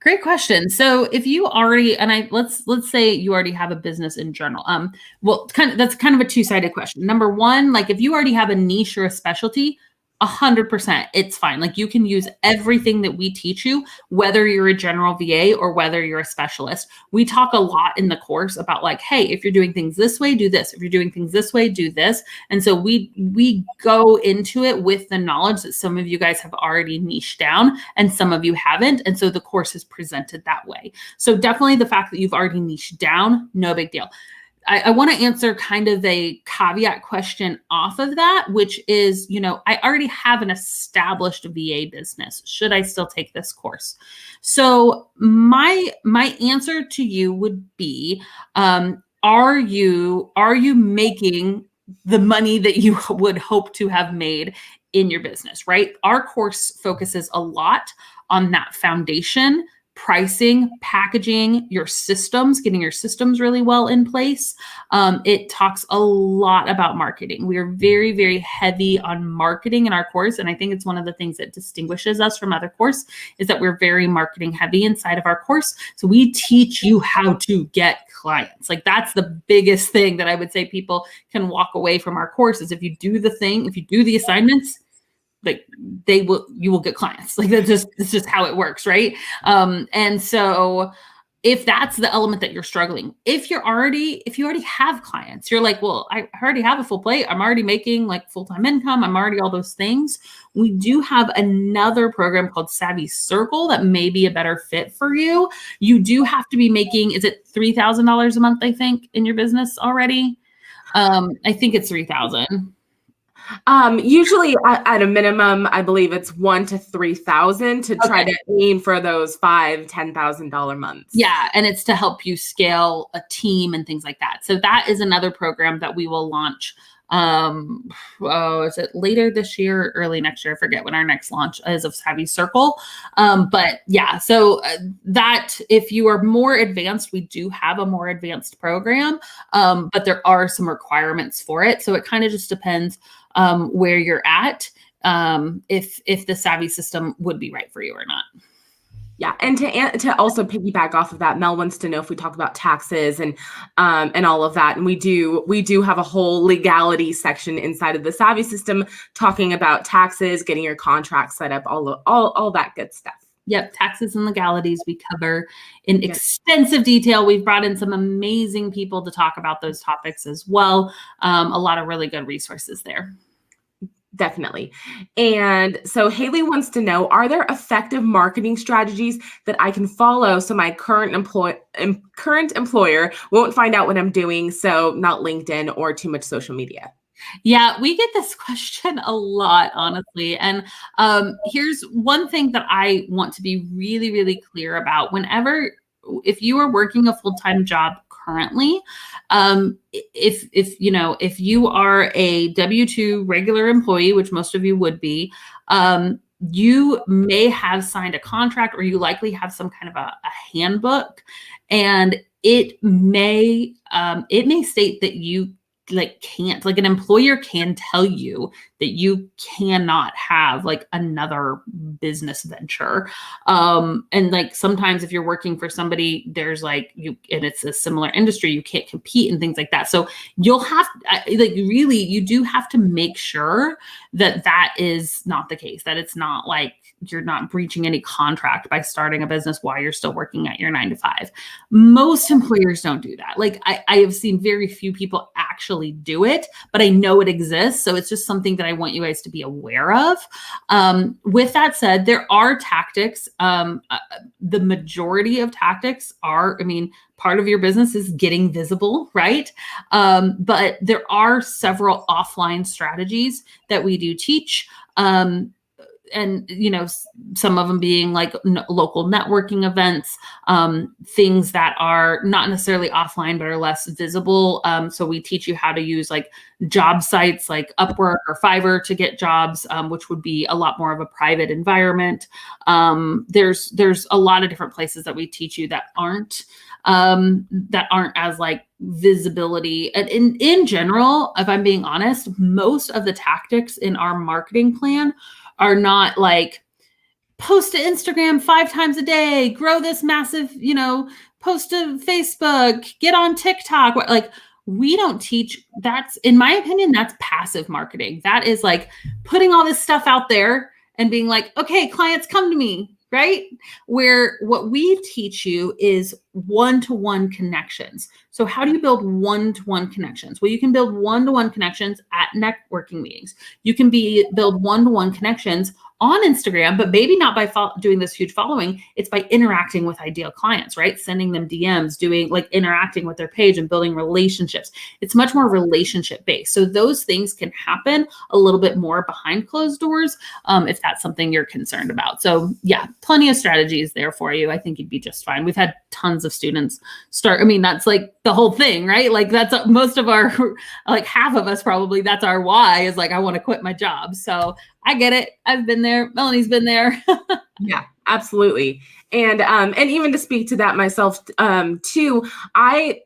Great question. So if you already, let's say you already have a business in general. That's kind of a two-sided question. Number one, like if you already have a niche or a specialty, 100%, it's fine. Like you can use everything that we teach you, whether you're a general VA or whether you're a specialist. We talk a lot in the course about like, hey, if you're doing things this way, do this. If you're doing things this way, do this. And so we go into it with the knowledge that some of you guys have already niched down and some of you haven't. And so the course is presented that way. So definitely the fact that you've already niched down, no big deal. I want to answer kind of a caveat question off of that, which is, I already have an established VA business. Should I still take this course? So my answer to you would be, are you making the money that you would hope to have made in your business, right? Our course focuses a lot on that foundation, pricing, packaging, your systems, getting your systems really well in place. It talks a lot about marketing. We are very, very heavy on marketing in our course. And I think it's one of the things that distinguishes us from other courses is that we're very marketing heavy inside of our course. So we teach you how to get clients. Like that's the biggest thing that I would say people can walk away from our course is if you do the assignments, like you will get clients. Like it's just how it works. Right. And so if that's the element that you're struggling, if you already have clients, you're like, well, I already have a full plate. I'm already making like full-time income. I'm already all those things. We do have another program called Savvy Circle that may be a better fit for you. You do have to be making, is it $3,000 a month, I think, in your business already? I think it's 3,000. Usually at a minimum, I believe it's 1,000 to 3,000 to try to aim for those $5,000-$10,000 months. Yeah. And it's to help you scale a team and things like that. So that is another program that we will launch. Is it later this year or early next year? I forget when our next launch is of Savvy Circle. But yeah, so that if you are more advanced, we do have a more advanced program. But there are some requirements for it. So it kind of just depends where you're at, if the Savvy system would be right for you or not. Yeah, and to also piggyback off of that, Mel wants to know if we talk about taxes and all of that, and we do have a whole legality section inside of the Savvy system talking about taxes, getting your contract set up, all that good stuff. Yep, taxes and legalities we cover in extensive detail. We've brought in some amazing people to talk about those topics as well. A lot of really good resources there. Definitely. And so Haley wants to know, are there effective marketing strategies that I can follow so my current employer won't find out what I'm doing? So not LinkedIn or too much social media. Yeah, we get this question a lot, honestly. And here's one thing that I want to be really, really clear about. If you are working a full-time job currently, if you are a W-2 regular employee, which most of you would be, you may have signed a contract, or you likely have some kind of a handbook, and it may state that you can't, like, an employer can tell you that you cannot have like another business venture. And like sometimes if you're working for somebody, there's like and it's a similar industry, you can't compete and things like that. So you'll have really, you do have to make sure that that is not the case, that it's not like you're not breaching any contract by starting a business while you're still working at your 9 to 5. Most employers don't do that. Like I have seen very few people actually do it, but I know it exists. So it's just something that I want you guys to be aware of. With that said, there are tactics. The majority of tactics are, part of your business is getting visible, right? But there are several offline strategies that we do teach. And some of them being like local networking events, things that are not necessarily offline but are less visible. So we teach you how to use like job sites like Upwork or Fiverr to get jobs, which would be a lot more of a private environment. There's a lot of different places that we teach you that aren't as like visibility. And in general, if I'm being honest, most of the tactics in our marketing plan are not like post to Instagram 5 times a day, grow this massive, post to Facebook, get on TikTok. Like, we don't teach. That's, in my opinion, that's passive marketing. That is like putting all this stuff out there and being like, okay, clients, come to me. Right? Where what we teach you is one-to-one connections. So how do you build one-to-one connections? Well, you can build one-to-one connections at networking meetings. You can build one-to-one connections on Instagram, but maybe not by doing this huge following. It's by interacting with ideal clients, right? Sending them DMs, doing like interacting with their page and building relationships. It's much more relationship based. So those things can happen a little bit more behind closed doors, if that's something you're concerned about. So yeah, plenty of strategies there for you. I think you'd be just fine. We've had tons of students start. That's like the whole thing, right? Like that's most of our, like half of us probably, that's our why, is like, I want to quit my job. So I get it. I've been there. Melanie's been there. Yeah, absolutely. And even to speak to that myself, too, I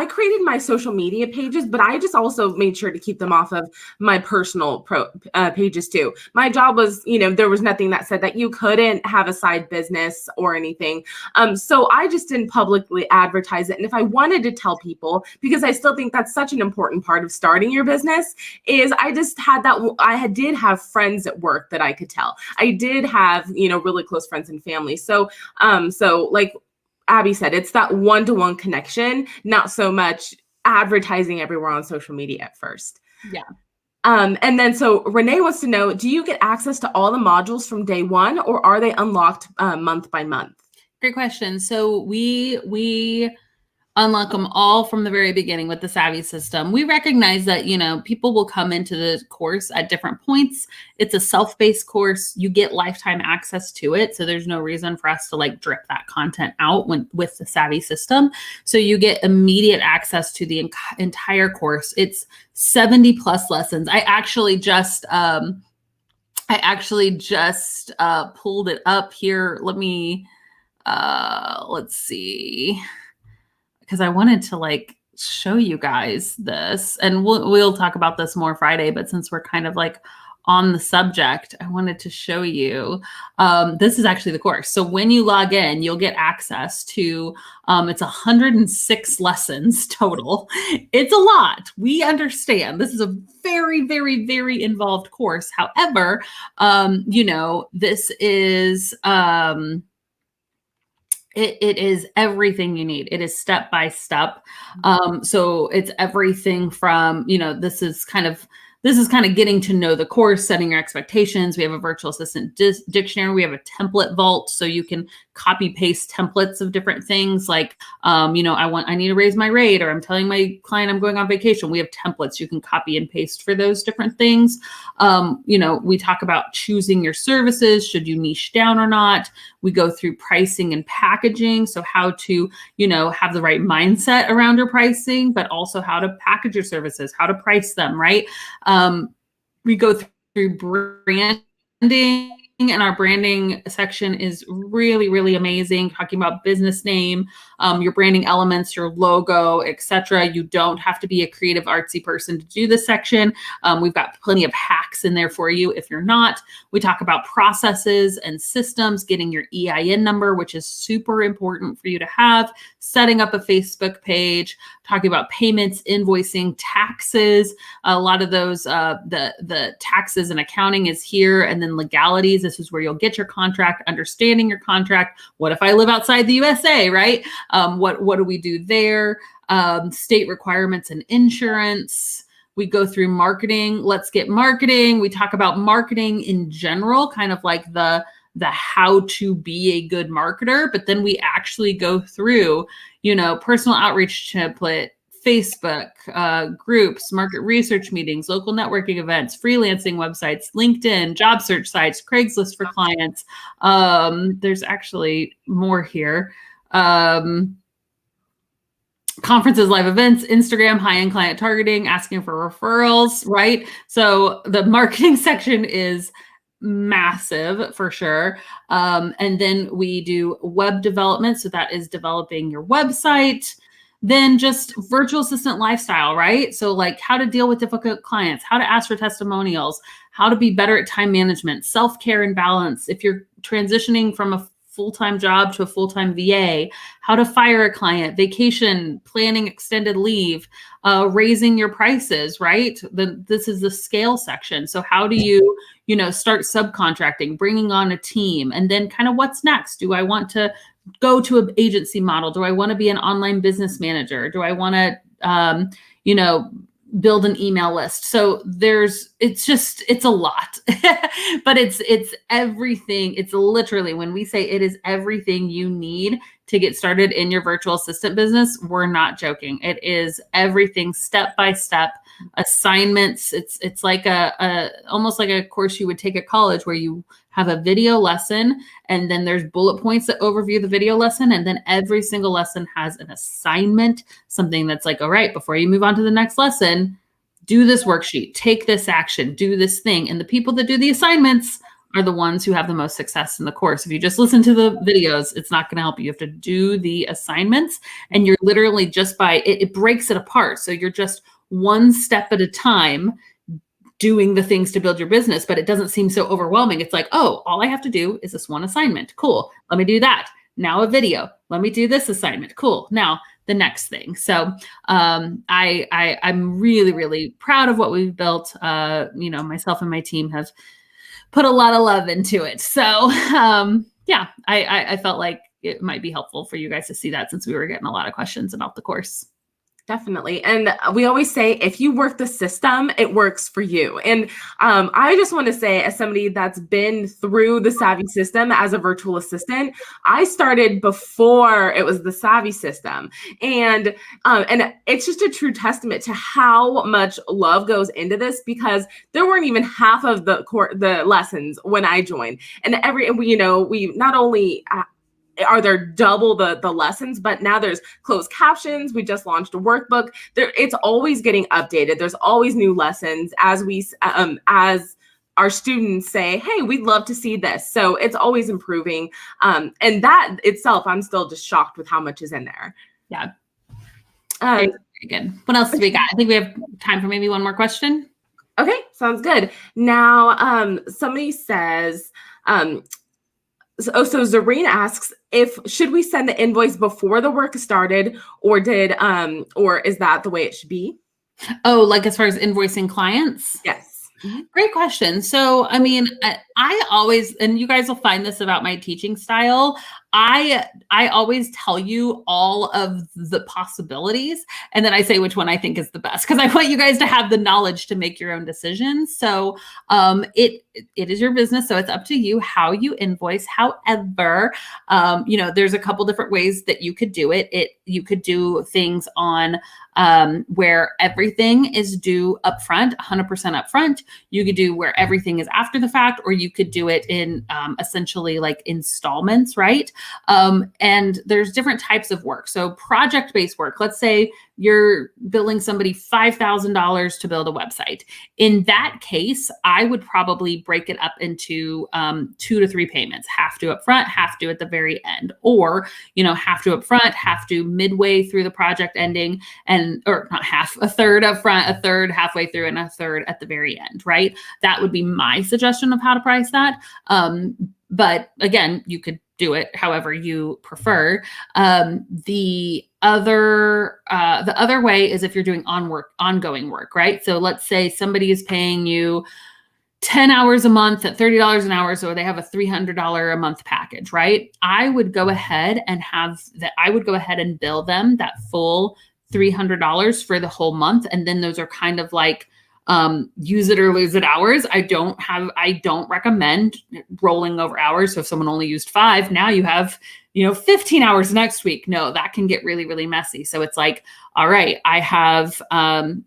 created my social media pages, but I just also made sure to keep them off of my personal pages too. My job was, there was nothing that said that you couldn't have a side business or anything. So I just didn't publicly advertise it. And if I wanted to tell people, because I still think that's such an important part of starting your business, is I just had that, did have friends at work that I could tell. I did have, really close friends and family. So like Abby said, it's that one-to-one connection, not so much advertising everywhere on social media at first. Yeah. And then so Renee wants to know, do you get access to all the modules from day one, or are they unlocked month by month? Great question. So we unlock them all from the very beginning with the Savvy system. We recognize that, people will come into the course at different points. It's a self-paced course. You get lifetime access to it. So there's no reason for us to like drip that content out with the Savvy system. So you get immediate access to the entire course. It's 70 plus lessons. I actually just pulled it up here. Let's see, because I wanted to like show you guys this, and we'll talk about this more Friday, but since we're kind of like on the subject, I wanted to show you, this is actually the course. So when you log in, you'll get access to, it's 106 lessons total. It's a lot. We understand this is a very, very, very involved course. However, this is, It is everything you need. It is step by step. So it's everything from, this this is kind of getting to know the course, setting your expectations. We have a virtual assistant dictionary. We have a template vault, so you can copy paste templates of different things like, I need to raise my rate, or I'm telling my client I'm going on vacation. We have templates you can copy and paste for those different things. We talk about choosing your services. Should you niche down or not? We go through pricing and packaging. So how to, have the right mindset around your pricing, but also how to package your services, how to price them, right? We go through branding, and our branding section is really, really amazing. Talking about business name, your branding elements, your logo, etc. You don't have to be a creative, artsy person to do this section. We've got plenty of hacks in there for you if you're not. We talk about processes and systems, getting your EIN number, which is super important for you to have, setting up a Facebook page, talking about payments, invoicing, taxes. A lot of those, the taxes and accounting is here, and then legalities. This is where you'll get your contract, understanding your contract. What if I live outside the USA, right? What do we do there? State requirements and insurance. We go through marketing. Let's get marketing. We talk about marketing in general, kind of like the how to be a good marketer, but then we actually go through, personal outreach template, Facebook groups, market research meetings, local networking events, freelancing websites, LinkedIn, job search sites, Craigslist for clients. There's actually more here. Conferences, live events, Instagram, high-end client targeting, asking for referrals, right? So the marketing section is massive for sure. And then we do web development. So that is developing your website. Then just virtual assistant lifestyle, right? So like how to deal with difficult clients, how to ask for testimonials, how to be better at time management, self-care and balance. If you're transitioning from a full-time job to a full-time VA, how to fire a client, vacation, planning extended leave, raising your prices, right? This is the scale section. So how do you, start subcontracting, bringing on a team, and then kind of what's next? Do I want to go to an agency model? Do I want to be an online business manager? Do I want to, build an email list? So it's a lot, but it's everything. It's literally, when we say it is everything you need to get started in your virtual assistant business, we're not joking. It is everything, step by step, assignments. It's like almost like a course you would take at college, where you have a video lesson, and then there's bullet points that overview the video lesson. And then every single lesson has an assignment, something that's like, all right, before you move on to the next lesson, do this worksheet, take this action, do this thing. And the people that do the assignments are the ones who have the most success in the course. If you just listen to the videos, it's not going to help you. You have to do the assignments, and you're literally just it breaks it apart. So you're just one step at a time doing the things to build your business, but it doesn't seem so overwhelming. It's like, oh, all I have to do is this one assignment. Cool. Let me do that. Now a video. Let me do this assignment. Cool. Now the next thing. So I'm really, really proud of what we've built. Myself and my team have put a lot of love into it. So I felt like it might be helpful for you guys to see that, since we were getting a lot of questions about the course. Definitely. And we always say, if you work the system, it works for you. And I just want to say, as somebody that's been through the Savvy system as a virtual assistant, I started before it was the Savvy system. And it's just a true testament to how much love goes into this, because there weren't even half of the lessons when I joined. And we not only are there double the lessons, but now there's closed captions. We just launched a workbook. It's always getting updated. There's always new lessons as our students say, hey, we'd love to see this. So it's always improving. And that itself, I'm still just shocked with how much is in there. Yeah. Very good. What else do we got? I think we have time for maybe one more question. Okay, sounds good. Now, somebody says, so Zareen asks, should we send the invoice before the work started, or is that the way it should be? Oh, like as far as invoicing clients? Yes. Great question. So, I mean, I always, and you guys will find this about my teaching style, I always tell you all of the possibilities, and then I say which one I think is the best, because I want you guys to have the knowledge to make your own decisions. So it is your business, so it's up to you how you invoice. However, there's a couple different ways that you could do it. You could do things on where everything is due upfront, 100% upfront. You could do where everything is after the fact, or you could do it in essentially like installments, right? And there's different types of work. So project-based work, let's say you're billing somebody $5,000 to build a website. In that case, I would probably break it up into 2 to 3 payments, half due upfront, half due at the very end, or, half due upfront, half due midway through the project ending, or not half, a third upfront, a third halfway through, and a third at the very end, right? That would be my suggestion of how to price that. But again, you could do it however you prefer. The other way is if you're doing ongoing work, right? So let's say somebody is paying you 10 hours a month at $30 an hour, so they have a $300 a month package, right? I would go ahead and bill them that full $300 for the whole month. And then those are kind of like use it or lose it hours. I don't recommend rolling over hours. So if someone only used 5, now you have, 15 hours next week. No, that can get really, really messy. So it's like, all right, I have,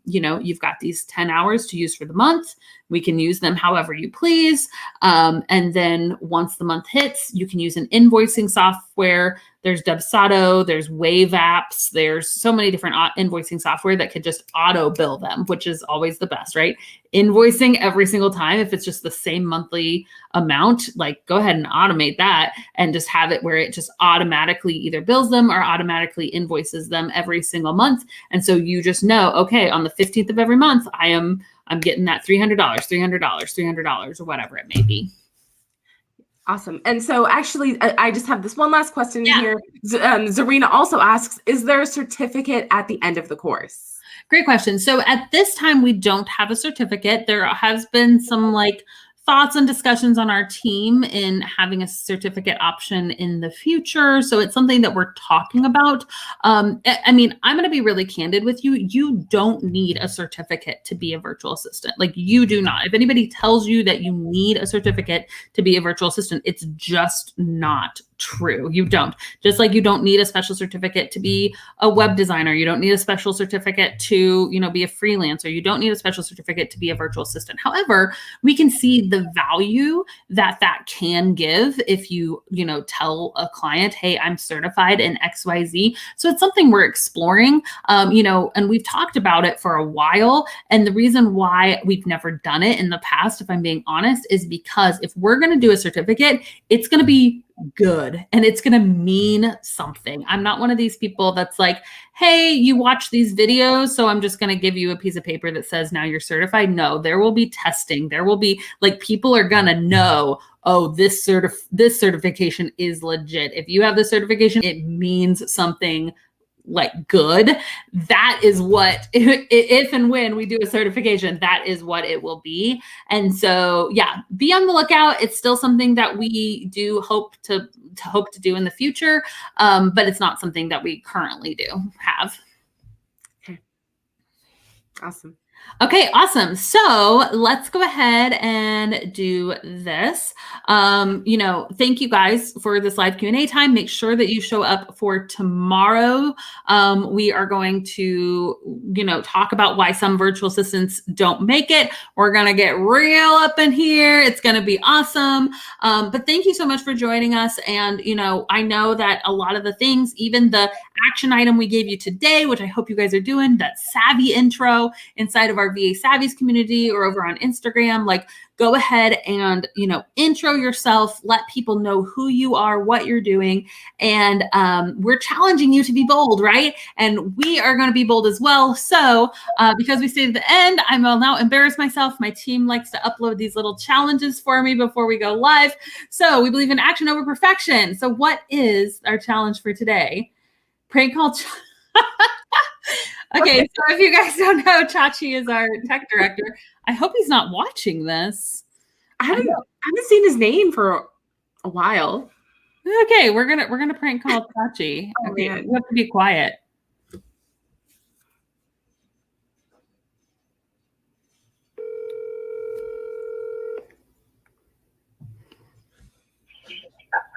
you've got these 10 hours to use for the month. We can use them however you please. And then once the month hits, you can use an invoicing software. There's Dubsado, there's Wave apps. There's so many different invoicing software that could just auto bill them, which is always the best, right? Invoicing every single time, if it's just the same monthly amount, like go ahead and automate that and just have it where it just automatically either bills them or automatically invoices them every single month. And so you just know, okay, on the 15th of every month, I'm getting that $300, or whatever it may be. Awesome. And so actually, I just have this one last question here. Zarina also asks, is there a certificate at the end of the course? Great question. So at this time, we don't have a certificate. There has been some thoughts and discussions on our team in having a certificate option in the future. So it's something that we're talking about. I'm going to be really candid with you. You don't need a certificate to be a virtual assistant. You do not. If anybody tells you that you need a certificate to be a virtual assistant, it's just not true. You don't. Just like you don't need a special certificate to be a web designer. You don't need a special certificate to, be a freelancer. You don't need a special certificate to be a virtual assistant. However, we can see the value that can give if you, tell a client, hey, I'm certified in XYZ. So it's something we're exploring, and we've talked about it for a while. And the reason why we've never done it in the past, if I'm being honest, is because if we're going to do a certificate, it's going to be good and it's going to mean something. I'm not one of these people that's like, hey, you watch these videos, so I'm just going to give you a piece of paper that says now you're certified. No, there will be testing. There will be people are going to know, oh, this certification is legit. If you have the certification, it means something good. That is what, if and when we do a certification, that is what it will be. And so, be on the lookout. It's still something that we do hope to do in the future. But it's not something that we currently do have. Okay. Awesome. Okay, awesome. So let's go ahead and do this. Thank you guys for this live Q&A time. Make sure that you show up for tomorrow. We are going to, talk about why some virtual assistants don't make it. We're going to get real up in here. It's going to be awesome. But thank you so much for joining us. And, I know that a lot of the things, even the action item we gave you today, which I hope you guys are doing, that savvy intro inside of our VA Savvies community or over on Instagram, go ahead and, intro yourself, let people know who you are, what you're doing. And we're challenging you to be bold, right? And we are going to be bold as well. So because we stayed at the end, I will now embarrass myself. My team likes to upload these little challenges for me before we go live. So we believe in action over perfection. So what is our challenge for today? Prank call. Okay, so if you guys don't know, Chachi is our tech director. I hope he's not watching this. I haven't seen his name for a while. Okay, we're gonna prank call Chachi. Oh, Okay, man. you have to be quiet.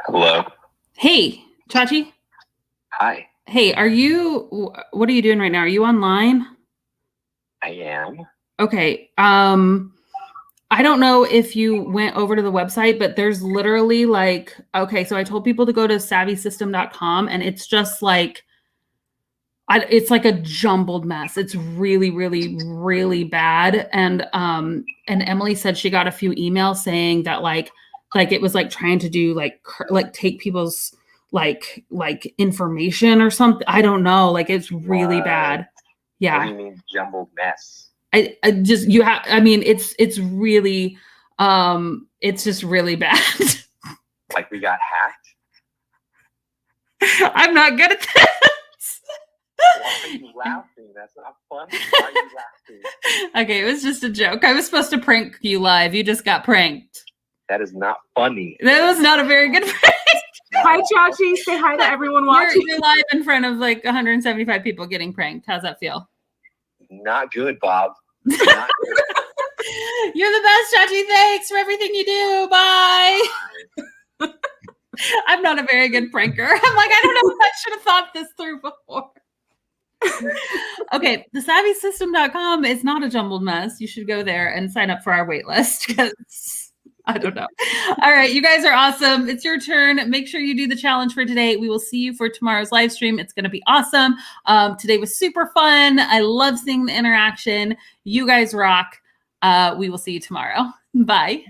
Hello. Hey, Chachi. Hi. Hey, what are you doing right now? Are you online? I am. Okay. I don't know if you went over to the website, but there's literally like, okay, so I told people to go to savvysystem.com and it's just like, it's like a jumbled mess. It's really, really, really bad. And Emily said she got a few emails saying that like it was like trying to do like take people's like information or something. I don't know. Like it's really bad. Yeah. What do you mean jumbled mess? I just it's really it's just really bad. Like we got hacked? I'm not good at this. Why are you laughing? That's not funny. Why are you laughing? Okay, it was just a joke. I was supposed to prank you live. You just got pranked. That is not funny. That was not a very good prank. Hi, Chachi. Say hi to everyone watching. You're live in front of like 175 people getting pranked. How's that feel? Not good, Bob. Not good. You're the best, Chachi. Thanks for everything you do. Bye. I'm not a very good pranker. I'm like, I don't know if I should have thought this through before. Okay, the savvysystem.com is not a jumbled mess. You should go there and sign up for our wait list because I don't know. All right, you guys are awesome. It's your turn. Make sure you do the challenge for today. We will see you for tomorrow's live stream. It's going to be awesome. Today was super fun. I love seeing the interaction. You guys rock. We will see you tomorrow. Bye.